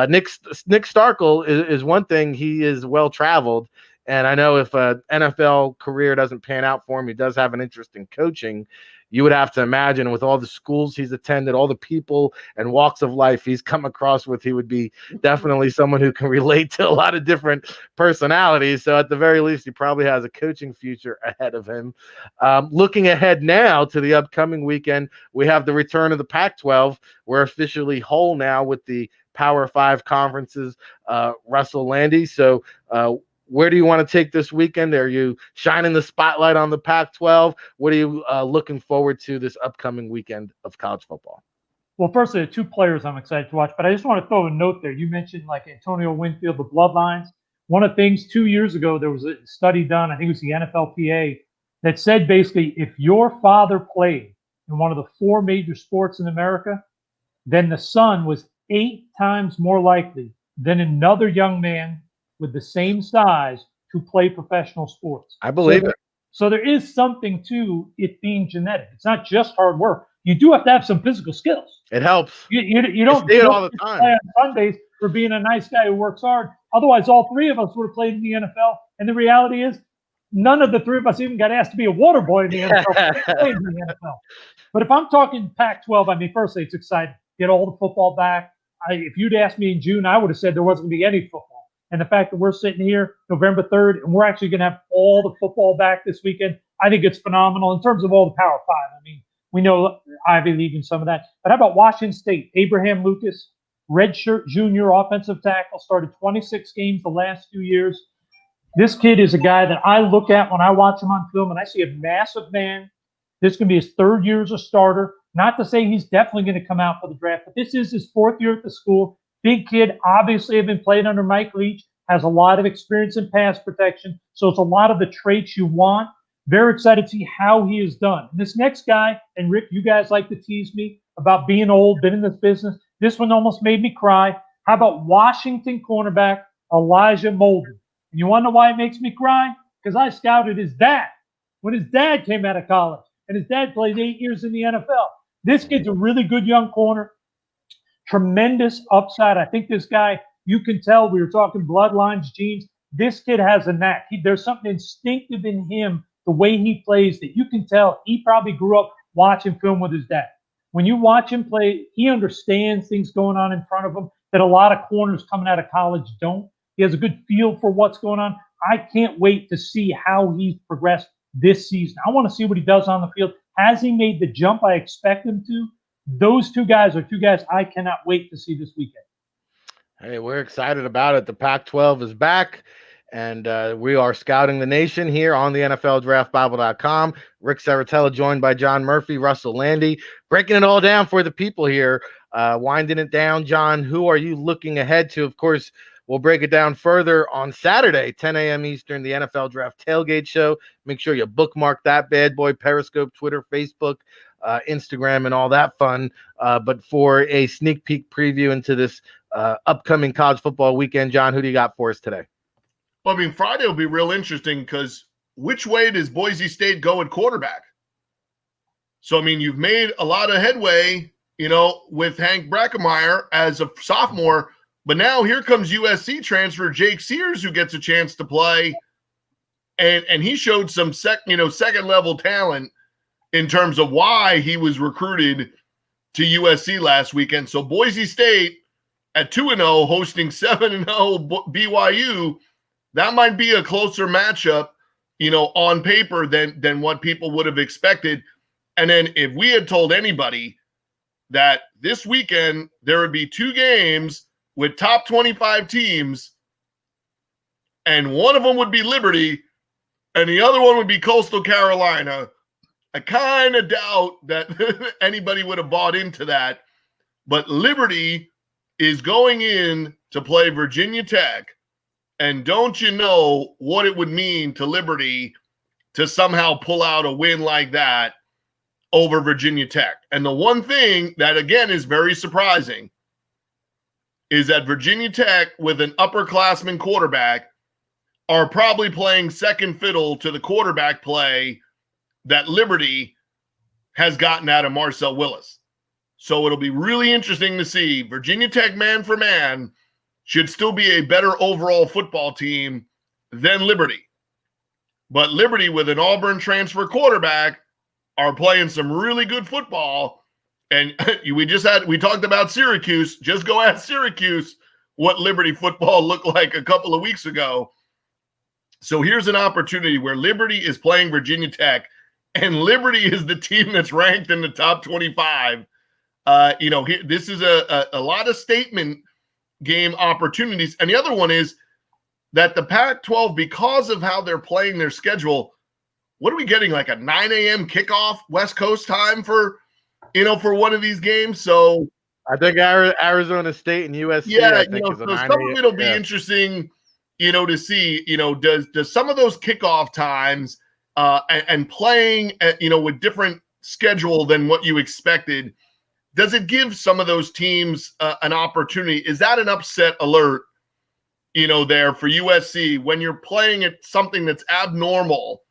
Nick Starkle is one thing. He is well-traveled. And I know if an NFL career doesn't pan out for him, he does have an interest in coaching. You would have to imagine, with all the schools he's attended, all the people and walks of life he's come across with, he would be definitely someone who can relate to a lot of different personalities. So at the very least, he probably has a coaching future ahead of him. Looking ahead now to the upcoming weekend, we have the return of the Pac-12. We're officially whole now with the Power 5 conferences, Russ Lande. So where do you want to take this weekend? Are you shining the spotlight on the Pac-12? What are you looking forward to this upcoming weekend of college football? Well, first, there are 2 players I'm excited to watch, but I just want to throw a note there. You mentioned like Antonio Winfield, the bloodlines. One of the things 2 years ago, there was a study done, I think it was the NFLPA, that said basically if your father played in one of the 4 major sports in America, then the son was 8 times more likely than another young man with the same size to play professional sports. I believe it. So there is something to it being genetic. It's not just hard work. You do have to have some physical skills. It helps. You don't see it all the time. Play on Sundays for being a nice guy who works hard. Otherwise, all 3 of us would have played in the NFL. And the reality is, none of the 3 of us even got asked to be a water boy in the NFL. But if I'm talking Pac-12, I mean, firstly, it's exciting. Get all the football back. If you'd asked me in June, I would have said there wasn't going to be any football. And the fact that we're sitting here November 3rd and we're actually going to have all the football back this weekend, I think it's phenomenal in terms of all the Power 5. I mean, we know Ivy League and some of that. But how about Washington State? Abraham Lucas, redshirt junior offensive tackle, started 26 games the last 2 years. This kid is a guy that I look at when I watch him on film, and I see a massive man. This is going to be his 3rd year as a starter. Not to say he's definitely going to come out for the draft, but this is his 4th year at the school. Big kid, obviously have been played under Mike Leach, has a lot of experience in pass protection. So it's a lot of the traits you want. Very excited to see how he is done. And this next guy, and Rick, you guys like to tease me about being old, been in this business. This one almost made me cry. How about Washington cornerback Elijah Mulder? And you want to know why it makes me cry? Because I scouted his dad when his dad came out of college. And his dad played 8 years in the NFL. This kid's a really good young corner. Tremendous upside. I think this guy, you can tell, we were talking bloodlines, genes. This kid has a knack. There's something instinctive in him, the way he plays, that you can tell he probably grew up watching film with his dad. When you watch him play, he understands things going on in front of him that a lot of corners coming out of college don't. He has a good feel for what's going on. I can't wait to see how he's progressed this season. I want to see what he does on the field. Has he made the jump I expect him to? Those 2 guys are 2 guys I cannot wait to see this weekend. Hey, we're excited about it. The Pac-12 is back, and we are scouting the nation here on the NFLDraftBible.com. Ric Serritella joined by John Murphy, Russ Lande, breaking it all down for the people here, winding it down. John, who are you looking ahead to? Of course, we'll break it down further on Saturday, 10 a.m. Eastern, the NFL Draft Tailgate Show. Make sure you bookmark that bad boy, Periscope, Twitter, Facebook, Instagram, and all that fun. But for a sneak peek preview into this upcoming college football weekend, John, who do you got for us today? Well, I mean, Friday will be real interesting because which way does Boise State go at quarterback? So, I mean, you've made a lot of headway, with Hank Brackemeyer as a sophomore, but now here comes USC transfer Jake Sears, who gets a chance to play, and he showed some second level talent in terms of why he was recruited to USC last weekend. So Boise State at 2-0 hosting 7-0 BYU, that might be a closer matchup, on paper than what people would have expected. And then if we had told anybody that this weekend there would be 2 games with top 25 teams, and one of them would be Liberty, and the other one would be Coastal Carolina. I kind of doubt that anybody would have bought into that. But Liberty is going in to play Virginia Tech. And don't you know what it would mean to Liberty to somehow pull out a win like that over Virginia Tech? And the one thing that, again, is very surprising is that Virginia Tech, with an upperclassman quarterback, are probably playing second fiddle to the quarterback play that Liberty has gotten out of Marcel Willis. So it'll be really interesting to see. Virginia Tech, man for man, should still be a better overall football team than Liberty. But Liberty, with an Auburn transfer quarterback, are playing some really good football. And we talked about Syracuse. Just go ask Syracuse what Liberty football looked like a couple of weeks ago. So here's an opportunity where Liberty is playing Virginia Tech, and Liberty is the team that's ranked in the top 25. This is a lot of statement game opportunities. And the other one is that the Pac-12, because of how they're playing their schedule, what are we getting, like a 9 a.m. kickoff West Coast time for one of these games? So I think Arizona State and USC. Yeah, I think so some of it'll be interesting, to see, does some of those kickoff times and playing, with different schedule than what you expected, does it give some of those teams an opportunity? Is that an upset alert, there for USC when you're playing at something that's abnormal,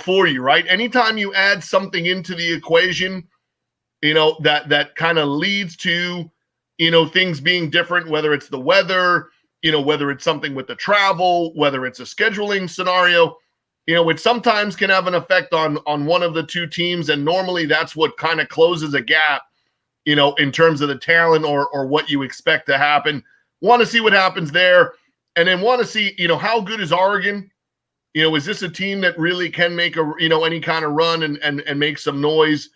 for you, right? Anytime you add something into the equation, that kind of leads to, things being different, whether it's the weather, whether it's something with the travel, whether it's a scheduling scenario, it sometimes can have an effect on one of the two teams. And normally that's what kind of closes a gap, in terms of the talent or what you expect to happen. Want to see what happens there. And then want to see, how good is Oregon? Is this a team that really can make any kind of run and make some noise,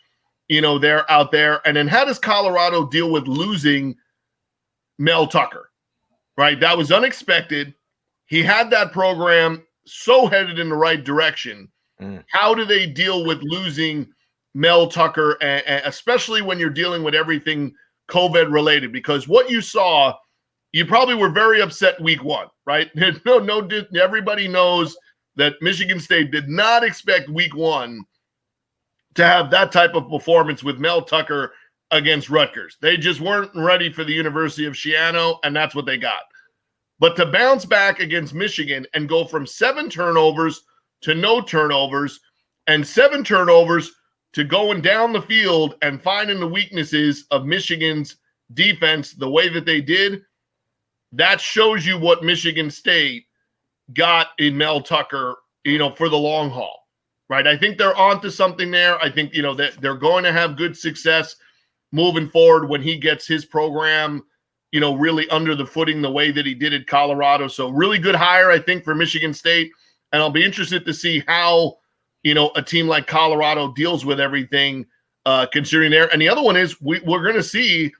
they're out there? And then how does Colorado deal with losing Mel Tucker, right? That was unexpected. He had that program so headed in the right direction. How do they deal with losing Mel Tucker, especially when you're dealing with everything COVID related? Because what you saw, you probably were very upset week one, right? Everybody knows that Michigan State did not expect week one to have that type of performance with Mel Tucker against Rutgers. They just weren't ready for the University of Schiano, and that's what they got. But to bounce back against Michigan and go from 7 turnovers to no turnovers, and 7 turnovers to going down the field and finding the weaknesses of Michigan's defense the way that they did, that shows you what Michigan State got in Mel Tucker, for the long haul, right? I think they're onto something there. I think, that they're going to have good success moving forward when he gets his program, really under the footing the way that he did at Colorado. So really good hire, I think, for Michigan State. And I'll be interested to see how, a team like Colorado deals with everything considering there. And the other one is we're going to see,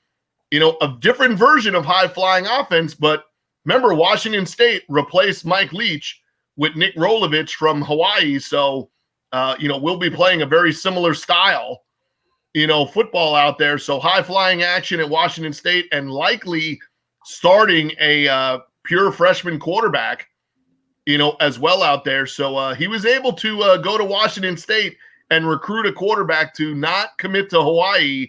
a different version of high-flying offense. But remember, Washington State replaced Mike Leach with Nick Rolovich from Hawaii. So, we'll be playing a very similar style, football out there. So high-flying action at Washington State, and likely starting a pure freshman quarterback, as well out there. So he was able to go to Washington State and recruit a quarterback to not commit to Hawaii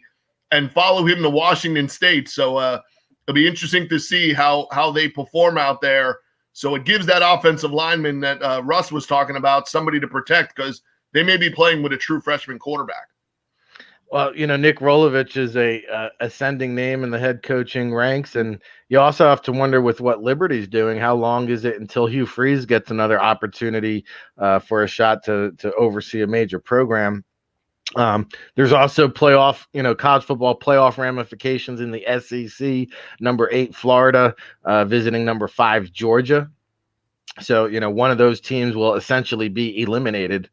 and follow him to Washington State. So it'll be interesting to see how they perform out there. So it gives that offensive lineman that Russ was talking about somebody to protect, because they may be playing with a true freshman quarterback. Well, Nick Rolovich is a ascending name in the head coaching ranks, and you also have to wonder with what Liberty's doing, how long is it until Hugh Freeze gets another opportunity for a shot to oversee a major program? There's also playoff, college football playoff ramifications in the SEC. Number 8 Florida visiting number 5 Georgia. So, one of those teams will essentially be eliminated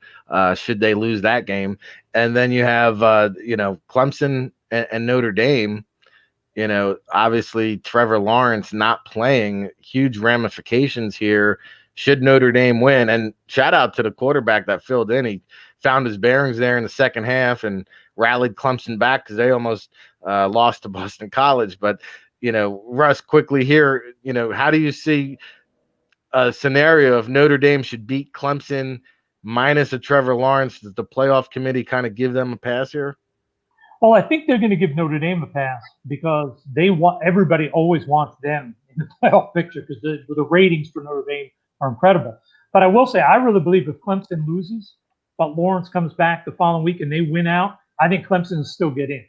should they lose that game. And then you have, Clemson and Notre Dame, Obviously Trevor Lawrence not playing, huge ramifications here should Notre Dame win. And shout out to the quarterback that filled in. He found his bearings there in the second half and rallied Clemson back because they almost lost to Boston College. But, Russ, quickly here, how do you see a scenario if Notre Dame should beat Clemson minus a Trevor Lawrence? Does the playoff committee kind of give them a pass here? Well, I think they're going to give Notre Dame a pass because everybody always wants them in the playoff picture because the ratings for Notre Dame are incredible. But I will say, I really believe if Clemson loses, but Lawrence comes back the following week and they win out, I think Clemson will still get in.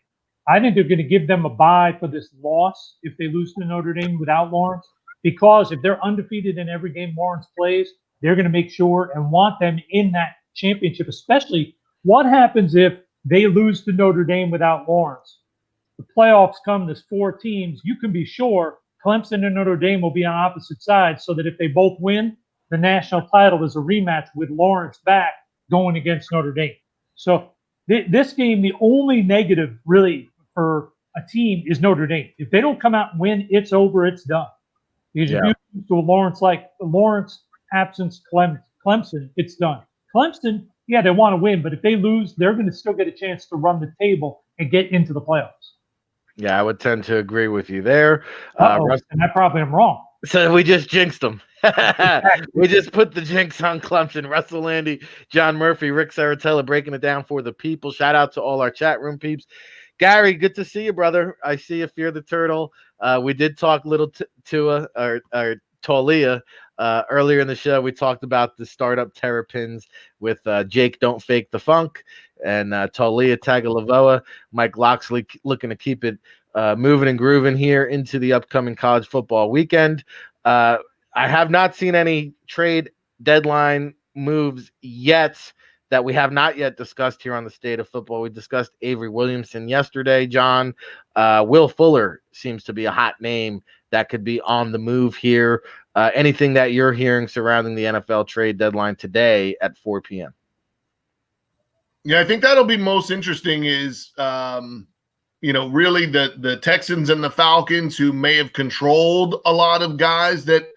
I think they're going to give them a bye for this loss if they lose to Notre Dame without Lawrence, because if they're undefeated in every game Lawrence plays, they're going to make sure and want them in that championship, especially what happens if they lose to Notre Dame without Lawrence. The playoffs come, there's 4 teams. You can be sure Clemson and Notre Dame will be on opposite sides so that if they both win, the national title is a rematch with Lawrence back going against Notre Dame. So this game, the only negative really for a team is Notre Dame. If they don't come out and win, it's over, it's done. Because if you lose to a Lawrence absence Clemson, it's done. Clemson, yeah, they want to win, but if they lose, they're going to still get a chance to run the table and get into the playoffs. Yeah, I would tend to agree with you there. And I probably am wrong. So we just jinxed them. We just put the jinx on Clemson. Russell Lande, John Murphy, Ric Serritella breaking it down for the people. Shout out to all our chat room peeps. Gary, good to see you, brother. I see you, Fear the Turtle. We did talk little Tua or Taulia earlier in the show. We talked about the startup Terrapins with Jake Don't Fake the Funk and Taulia Tagovailoa. Mike Loxley looking to keep it moving and grooving here into the upcoming college football weekend. I have not seen any trade deadline moves yet that we have not yet discussed here on the State of Football. We discussed Avery Williamson yesterday, John. Will Fuller seems to be a hot name that could be on the move here. Anything that you're hearing surrounding the NFL trade deadline today at 4 p.m.? Yeah, I think that'll be most interesting is, really the Texans and the Falcons, who may have controlled a lot of guys that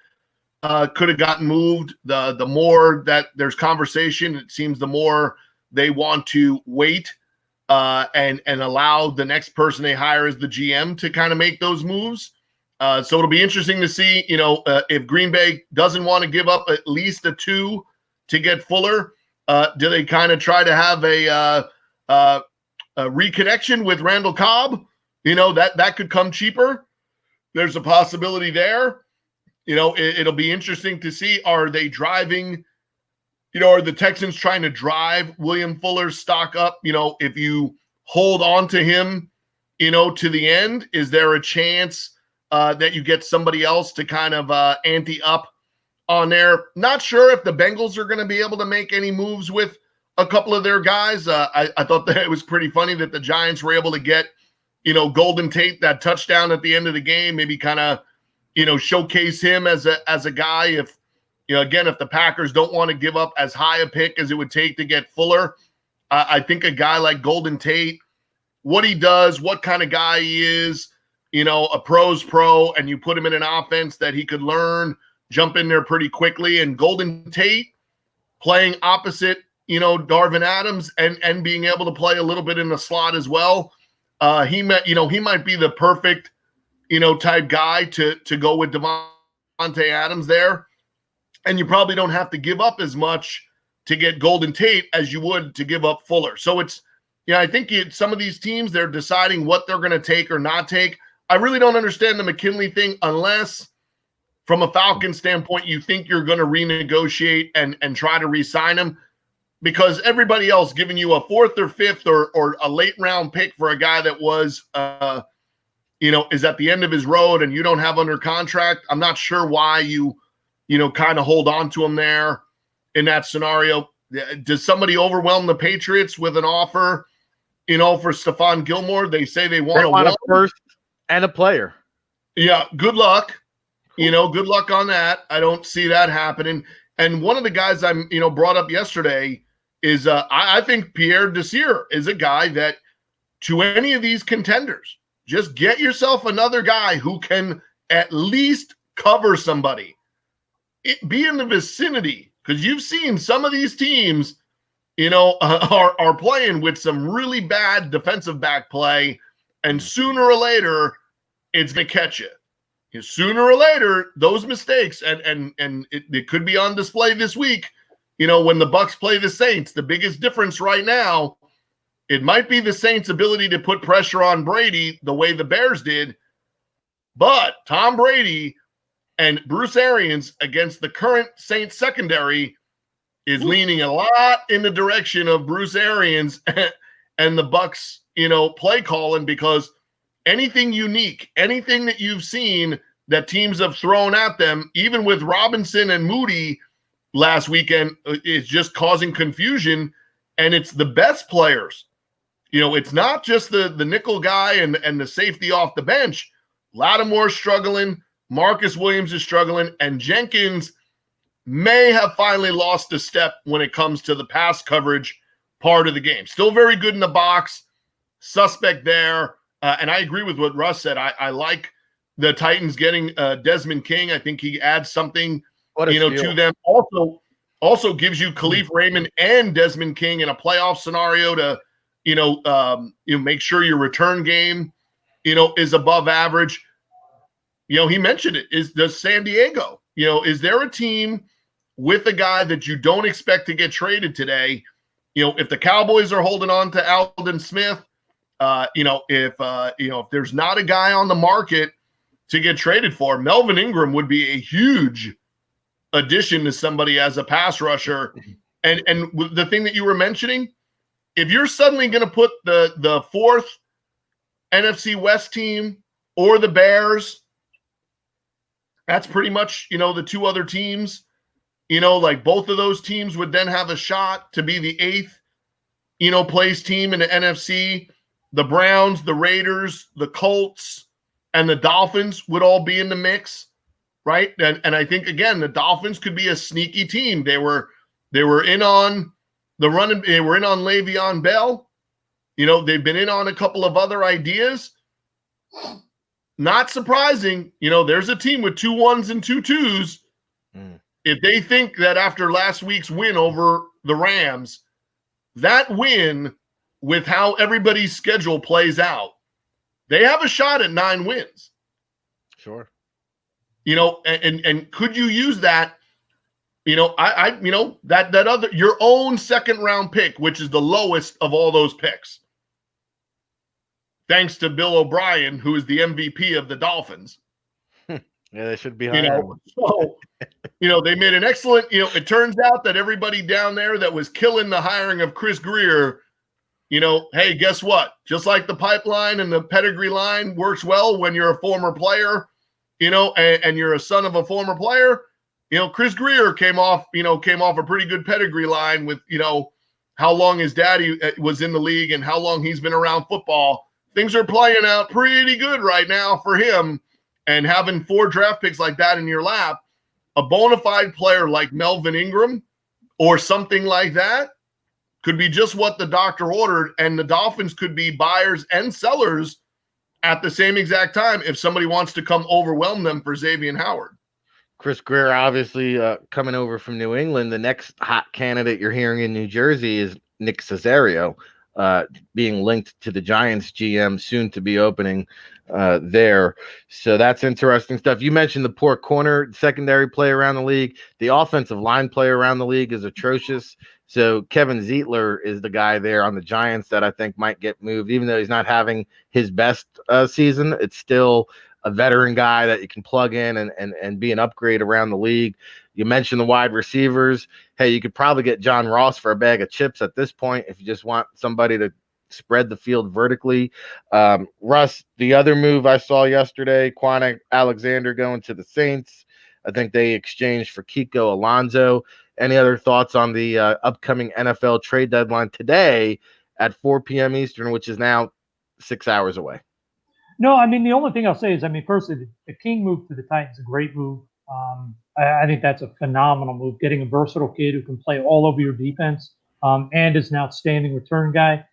could have gotten moved. The more that there's conversation, it seems the more they want to wait and allow the next person they hire as the GM to kind of make those moves. So it'll be interesting to see, if Green Bay doesn't want to give up at least a 2 to get Fuller, do they kind of try to have a reconnection with Randall Cobb? That could come cheaper. There's a possibility there. It'll be interesting to see, are they driving, are the Texans trying to drive William Fuller's stock up? If you hold on to him, to the end, is there a chance that you get somebody else to kind of ante up on there? Not sure if the Bengals are going to be able to make any moves with a couple of their guys. I thought that it was pretty funny that the Giants were able to get, Golden Tate, that touchdown at the end of the game, maybe kind of, showcase him as a guy. If, again, if the Packers don't want to give up as high a pick as it would take to get Fuller, I think a guy like Golden Tate, what he does, what kind of guy he is, a pro's pro, and you put him in an offense that he could learn, jump in there pretty quickly. And Golden Tate playing opposite, Darvin Adams and being able to play a little bit in the slot as well. He might be the perfect, type guy to go with Devonta Adams there. And you probably don't have to give up as much to get Golden Tate as you would to give up Fuller. So it's, I think some of these teams, they're deciding what they're going to take or not take. I really don't understand the McKinley thing unless from a Falcon standpoint, you think you're going to renegotiate and try to re-sign him, because everybody else giving you a 4th or 5th or a late round pick for a guy that was, is at the end of his road and you don't have under contract. I'm not sure why you kind of hold on to him there in that scenario. Does somebody overwhelm the Patriots with an offer, for Stephon Gilmore? They say they want a first and a player. Yeah, good luck. Good luck on that. I don't see that happening. And one of the guys I'm, brought up yesterday is I think Pierre Desir is a guy that, to any of these contenders, Just get yourself another guy who can at least cover somebody. Be in the vicinity, because you've seen some of these teams, are playing with some really bad defensive back play, and sooner or later, it's going to catch you. Sooner or later, those mistakes, and it could be on display this week, when the Bucks play the Saints. The biggest difference right now, it might be the Saints' ability to put pressure on Brady the way the Bears did, but Tom Brady and Bruce Arians against the current Saints secondary is leaning a lot in the direction of Bruce Arians and the Bucks, play calling, because anything unique, anything that you've seen that teams have thrown at them, even with Robinson and Moody last weekend, is just causing confusion. And it's the best players. It's not just the nickel guy and the safety off the bench. Lattimore's struggling. Marcus Williams is struggling. And Jenkins may have finally lost a step when it comes to the pass coverage part of the game. Still very good in the box. Suspect there. And I agree with what Russ said. I like the Titans getting Desmond King. I think he adds something, to them. Also gives you Khalif Raymond and Desmond King in a playoff scenario to, make sure your return game, is above average. He mentioned it. Does San Diego, is there a team with a guy that you don't expect to get traded today? If the Cowboys are holding on to Aldon Smith, if there's not a guy on the market to get traded for, Melvin Ingram would be a huge addition to somebody as a pass rusher. And the thing that you were mentioning, if you're suddenly going to put the fourth NFC West team or the Bears, that's pretty much, the two other teams, like both of those teams would then have a shot to be the eighth, place team in the NFC. The Browns, the Raiders, the Colts, and the Dolphins would all be in the mix, right? And I think, again, the Dolphins could be a sneaky team. They were in on the run. They were in on Le'Veon Bell. They've been in on a couple of other ideas. Not surprising. There's a team with 2 1s and 2 2s. If they think that after last week's win over the Rams, that win with how everybody's schedule plays out, they have a shot at 9 wins. Sure. And could you use that? That other, your own second round pick, which is the lowest of all those picks, thanks to Bill O'Brien, who is the MVP of the Dolphins. Yeah, they should be higher. So, they made an excellent, it turns out that everybody down there that was killing the hiring of Chris Greer, hey, guess what? Just like the pipeline and the pedigree line works well when you're a former player, and you're a son of a former player, Chris Greer came off a pretty good pedigree line with, how long his daddy was in the league and how long he's been around football. Things are playing out pretty good right now for him. And having 4 draft picks like that in your lap, a bona fide player like Melvin Ingram or something like that could be just what the doctor ordered. And the Dolphins could be buyers and sellers at the same exact time if somebody wants to come overwhelm them for Xavier Howard. Chris Greer, obviously coming over from New England. The next hot candidate you're hearing in New Jersey is Nick Caserio, being linked to the Giants GM, soon to be opening there. So that's interesting stuff. You mentioned the poor corner secondary play around the league. The offensive line play around the league is atrocious. So Kevin Zeitler is the guy there on the Giants that I think might get moved, even though he's not having his best season. It's still a veteran guy that you can plug in and be an upgrade around the league. You mentioned the wide receivers. Hey, you could probably get John Ross for a bag of chips at this point if you just want somebody to spread the field vertically. Russ, the other move I saw yesterday, Quan Alexander going to the Saints. I think they exchanged for Kiko Alonso. Any other thoughts on the upcoming NFL trade deadline today at 4 p.m. Eastern, which is now 6 hours away? No, the only thing I'll say is, firstly, the King move to the Titans is a great move. I think that's a phenomenal move, getting a versatile kid who can play all over your defense and is an outstanding return guy.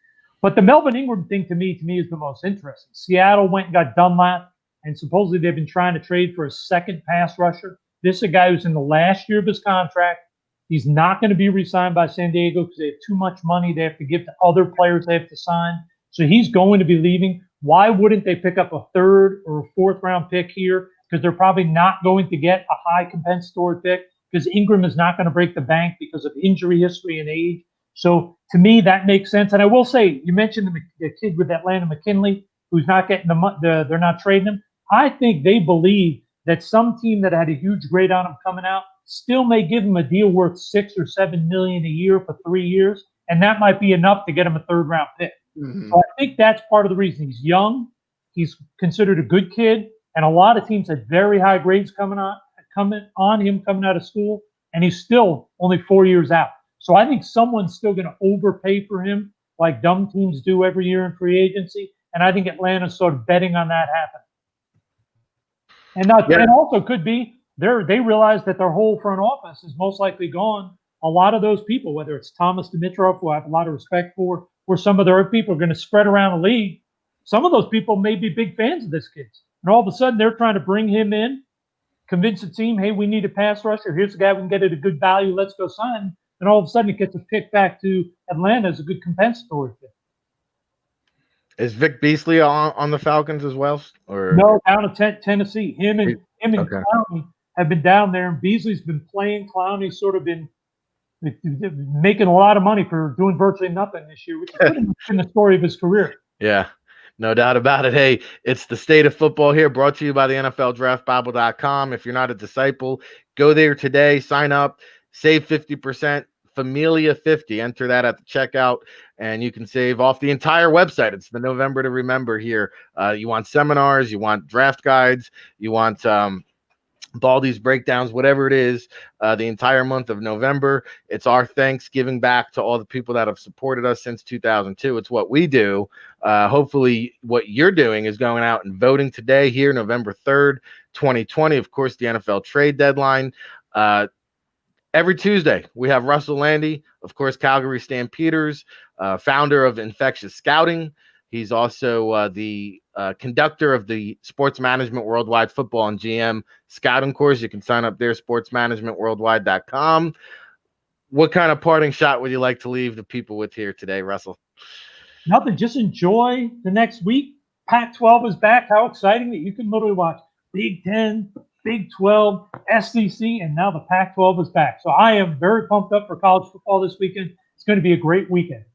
But the Melvin Ingram thing to me is the most interesting. Seattle went and got Dunlap, and supposedly they've been trying to trade for a second pass rusher. This is a guy who's in the last year of his contract. He's not going to be re-signed by San Diego because they have too much money they have to give to other players they have to sign. So he's going to be leaving. Why wouldn't they pick up a third or a fourth round pick here? Because they're probably not going to get a high compensatory pick because Ingram is not going to break the bank because of injury history and age. So to me, that makes sense. And I will say, you mentioned the kid with Atlanta, McKinley, who's not getting they're not trading him. I think they believe that some team that had a huge grade on him coming out still may give him a deal worth $6 or $7 million a year for 3 years, and that might be enough to get him a third round pick. Mm-hmm. So I think that's part of the reason. He's young, he's considered a good kid, and a lot of teams had very high grades coming on him coming out of school, and he's still only 4 years out. So I think someone's still going to overpay for him, like dumb teams do every year in free agency, and I think Atlanta's sort of betting on that happening. And also could be they realize that their whole front office is most likely gone. A lot of those people, whether it's Thomas Dimitrov, who I have a lot of respect for, or some of the other people are going to spread around the league. Some of those people may be big fans of this kid. And all of a sudden they're trying to bring him in, convince the team, hey, we need a pass rusher. Here's a guy we can get at a good value. Let's go sign him. And all of a sudden it gets a pick back to Atlanta as a good compensatory pick. Is Vic Beasley on the Falcons as well? Or no, down to Tennessee. Him and Clowney have been down there, and Beasley's been playing. Clowney's sort of been making a lot of money for doing virtually nothing this year, which is pretty much in the story of his career. Yeah, no doubt about it. Hey, it's the State of Football here, brought to you by the NFLDraftBible.com. If you're not a disciple, go there today, sign up, save 50%. Familia 50, enter that at the checkout, and you can save off the entire website. It's the November to remember here. You want seminars, you want draft guides, you want Baldy's breakdowns, whatever it is, the entire month of November. It's our thanks giving back to all the people that have supported us since 2002. It's what we do. Hopefully what you're doing is going out and voting today here, November 3rd, 2020. Of course, the NFL trade deadline. Every Tuesday, we have Russ Lande, of course, Calgary Stampeders, founder of Infectious Scouting. He's also the conductor of the Sports Management Worldwide Football and GM Scouting course. You can sign up there, sportsmanagementworldwide.com. What kind of parting shot would you like to leave the people with here today, Russell? Nothing. Just enjoy the next week. Pac-12 is back. How exciting that you can literally watch Big 10, Big 12, SEC, and now the Pac-12 is back. So I am very pumped up for college football this weekend. It's going to be a great weekend.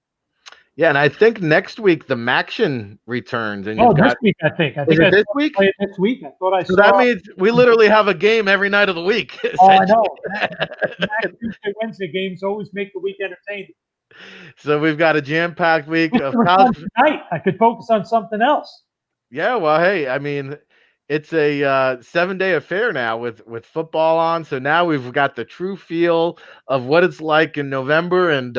Yeah, and I think next week the Maction returns. And this week, I think. Is it this week? This week. I thought I saw. So that means we literally have a game every night of the week. Oh, I know. Tuesday, Wednesday games always make the week entertaining. So we've got a jam-packed week of college. Tonight, I could focus on something else. Yeah, well, hey, I mean, it's a 7-day affair now with football on. So now we've got the true feel of what it's like in November. And,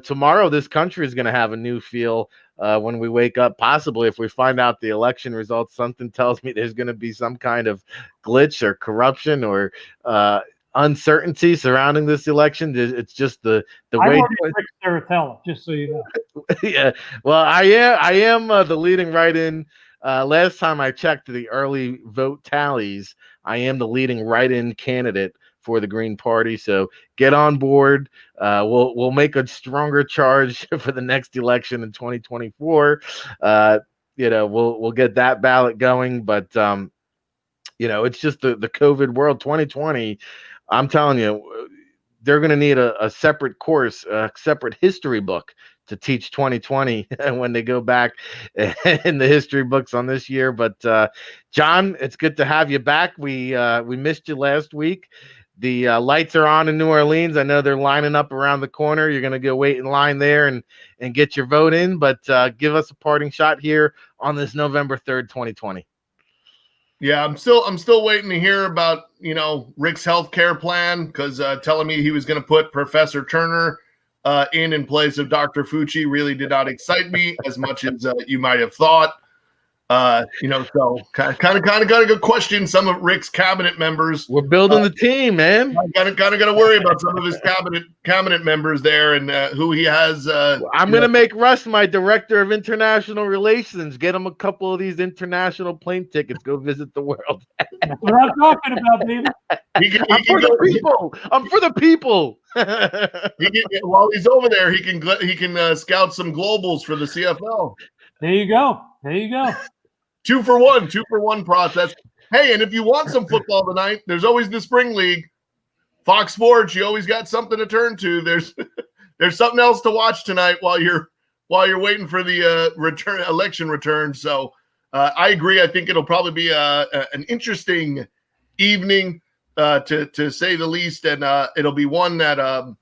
tomorrow this country is going to have a new feel when we wake up. Possibly if we find out the election results, something tells me there's going to be some kind of glitch or corruption or uncertainty surrounding this election. It's just the way. Ric Serritella, just so you know. Yeah, well, I am the leading write-in. Last time I checked the early vote tallies, I am the leading write-in candidate for the Green Party. So get on board. We'll make a stronger charge for the next election in 2024. We'll get that ballot going. But it's just the COVID world 2020. I'm telling you, they're going to need a separate course, a separate history book to teach 2020 when they go back in the history books on this year. But John, it's good to have you back. We missed you last week. The lights are on in New Orleans. I know they're lining up around the corner. You're going to go wait in line there and get your vote in. But give us a parting shot here on this November 3rd, 2020. Yeah, I'm still waiting to hear about Ric's healthcare plan, because telling me he was going to put Professor Turner in place of Dr. Fucci really did not excite me as much as you might have thought. So kind of got to question some of Ric's cabinet members. We're building the team, man. Kind of got to worry about some of his cabinet members there and who he has. I'm gonna make Russ my director of international relations. Get him a couple of these international plane tickets. Go visit the world. That's what I'm talking about, baby. I'm for the people. I'm for the people. While he's over there, he can scout some globals for the CFL. There you go. 2 for 1 process. Hey, and if you want some football tonight, there's always the spring league. Fox Sports, you always got something to turn to. There's something else to watch tonight while you're waiting for the election return. So I agree. I think it'll probably be an interesting evening to say the least, and it'll be one that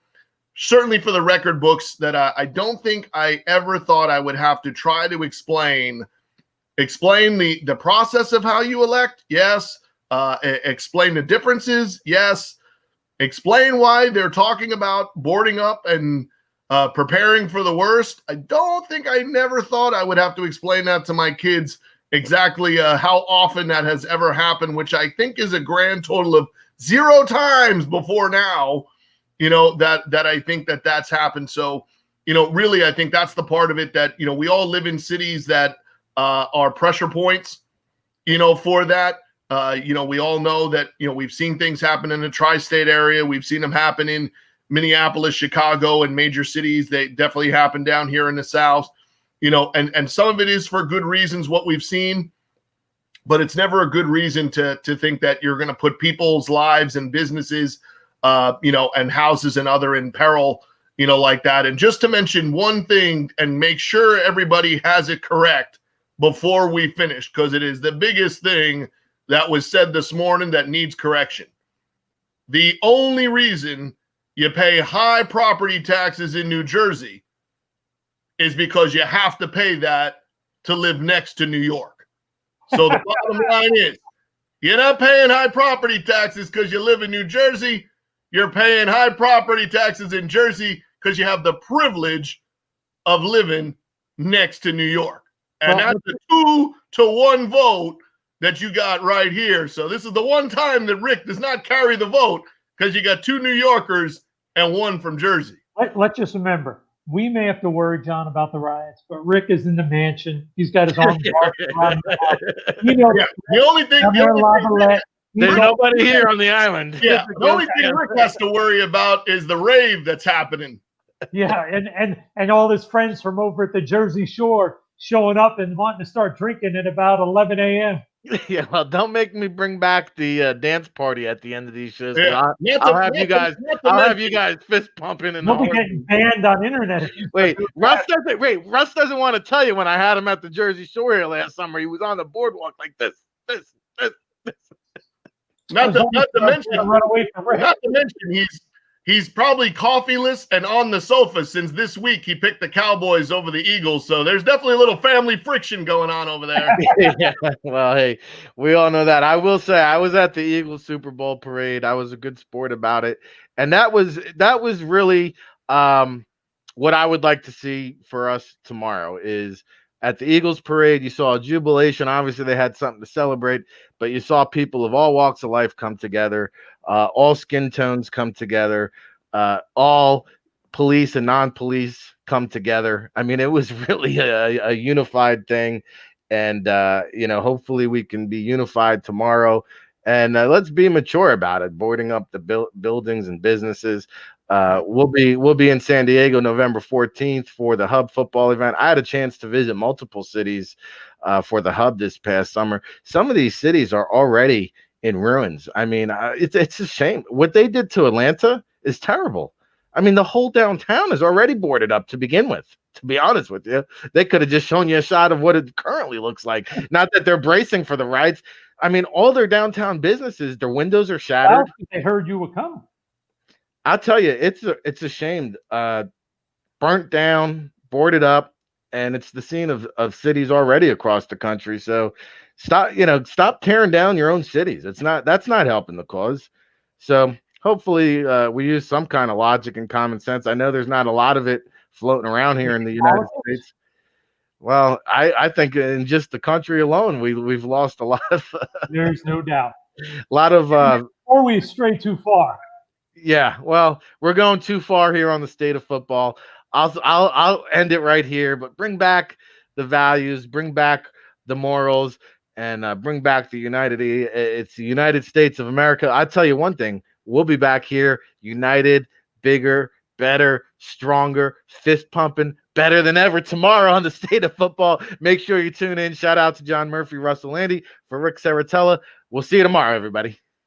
certainly for the record books that I don't think I ever thought I would have to try to explain the process of how you elect. Yes. Explain the differences. Yes. Explain why they're talking about boarding up and preparing for the worst. I don't think I never thought I would have to explain that to my kids exactly how often that has ever happened, which I think is a grand total of 0 times before now, that I think that's happened. So, really, I think that's the part of it that, we all live in cities that are pressure points, for that. We all know that, we've seen things happen in the tri-state area. We've seen them happen in Minneapolis, Chicago, and major cities. They definitely happen down here in the South, and some of it is for good reasons, what we've seen, but it's never a good reason to think that you're going to put people's lives and businesses, and houses and other in peril, like that. And just to mention one thing and make sure everybody has it correct before we finish, because it is the biggest thing that was said this morning that needs correction. The only reason you pay high property taxes in New Jersey is because you have to pay that to live next to New York. So the bottom line is, you're not paying high property taxes because you live in New Jersey. You're paying high property taxes in Jersey because you have the privilege of living next to New York. And that's a 2-to-1 vote that you got right here. So this is the one time that Ric does not carry the vote, because you got 2 New Yorkers and 1 from Jersey. Let's just remember, we may have to worry, John, about the riots, but Ric is in the mansion. He's got his arms around the house. The only thing there's nobody here on the island. Yeah, the only thing Ric has to worry about is the rave that's happening. Yeah, and all his friends from over at the Jersey Shore showing up and wanting to start drinking at about 11 a.m. Yeah, well, don't make me bring back the dance party at the end of these shows. Yeah. I'll have you guys fist pumping and we'll be getting banned on internet. Russ doesn't want to tell you when I had him at the Jersey Shore here last summer. He was on the boardwalk like this. Not to mention he's probably coffeeless and on the sofa since this week he picked the Cowboys over the Eagles. So there's definitely a little family friction going on over there. Yeah, well, hey, we all know that. I will say I was at the Eagles Super Bowl parade. I was a good sport about it. And that was really what I would like to see for us tomorrow is at the Eagles parade, you saw a jubilation. Obviously, they had something to celebrate, but you saw people of all walks of life come together, all skin tones come together, all police and non-police come together. I mean, it was really a unified thing, and hopefully we can be unified tomorrow. And let's be mature about it. Boarding up the buildings and businesses. We'll be in San Diego November 14th for the Hub football event. I had a chance to visit multiple cities for the Hub this past summer. Some of these cities are already in ruins. I mean, it's a shame. What they did to Atlanta is terrible. I mean, the whole downtown is already boarded up to begin with. To be honest with you, they could have just shown you a shot of what it currently looks like. Not that they're bracing for the riots. I mean, all their downtown businesses, their windows are shattered. They heard you were coming. I'll tell you, it's a shame. Burnt down, boarded up, and it's the scene of cities already across the country. So stop tearing down your own cities. That's not helping the cause. So hopefully we use some kind of logic and common sense. I know there's not a lot of it floating around here in the United States. Well, I think in just the country alone, we've lost a lot of There's no doubt. Or we stray too far. Yeah, well, we're going too far here on the state of football. I'll end it right here, but bring back the values, bring back the morals, and bring back the it's the United States of America. I tell you one thing, we'll be back here, united, bigger, better, stronger, fist pumping, better than ever tomorrow on the state of football. Make sure you tune in. Shout out to John Murphy, Russ Lande, for Ric Serritella. We'll see you tomorrow, everybody.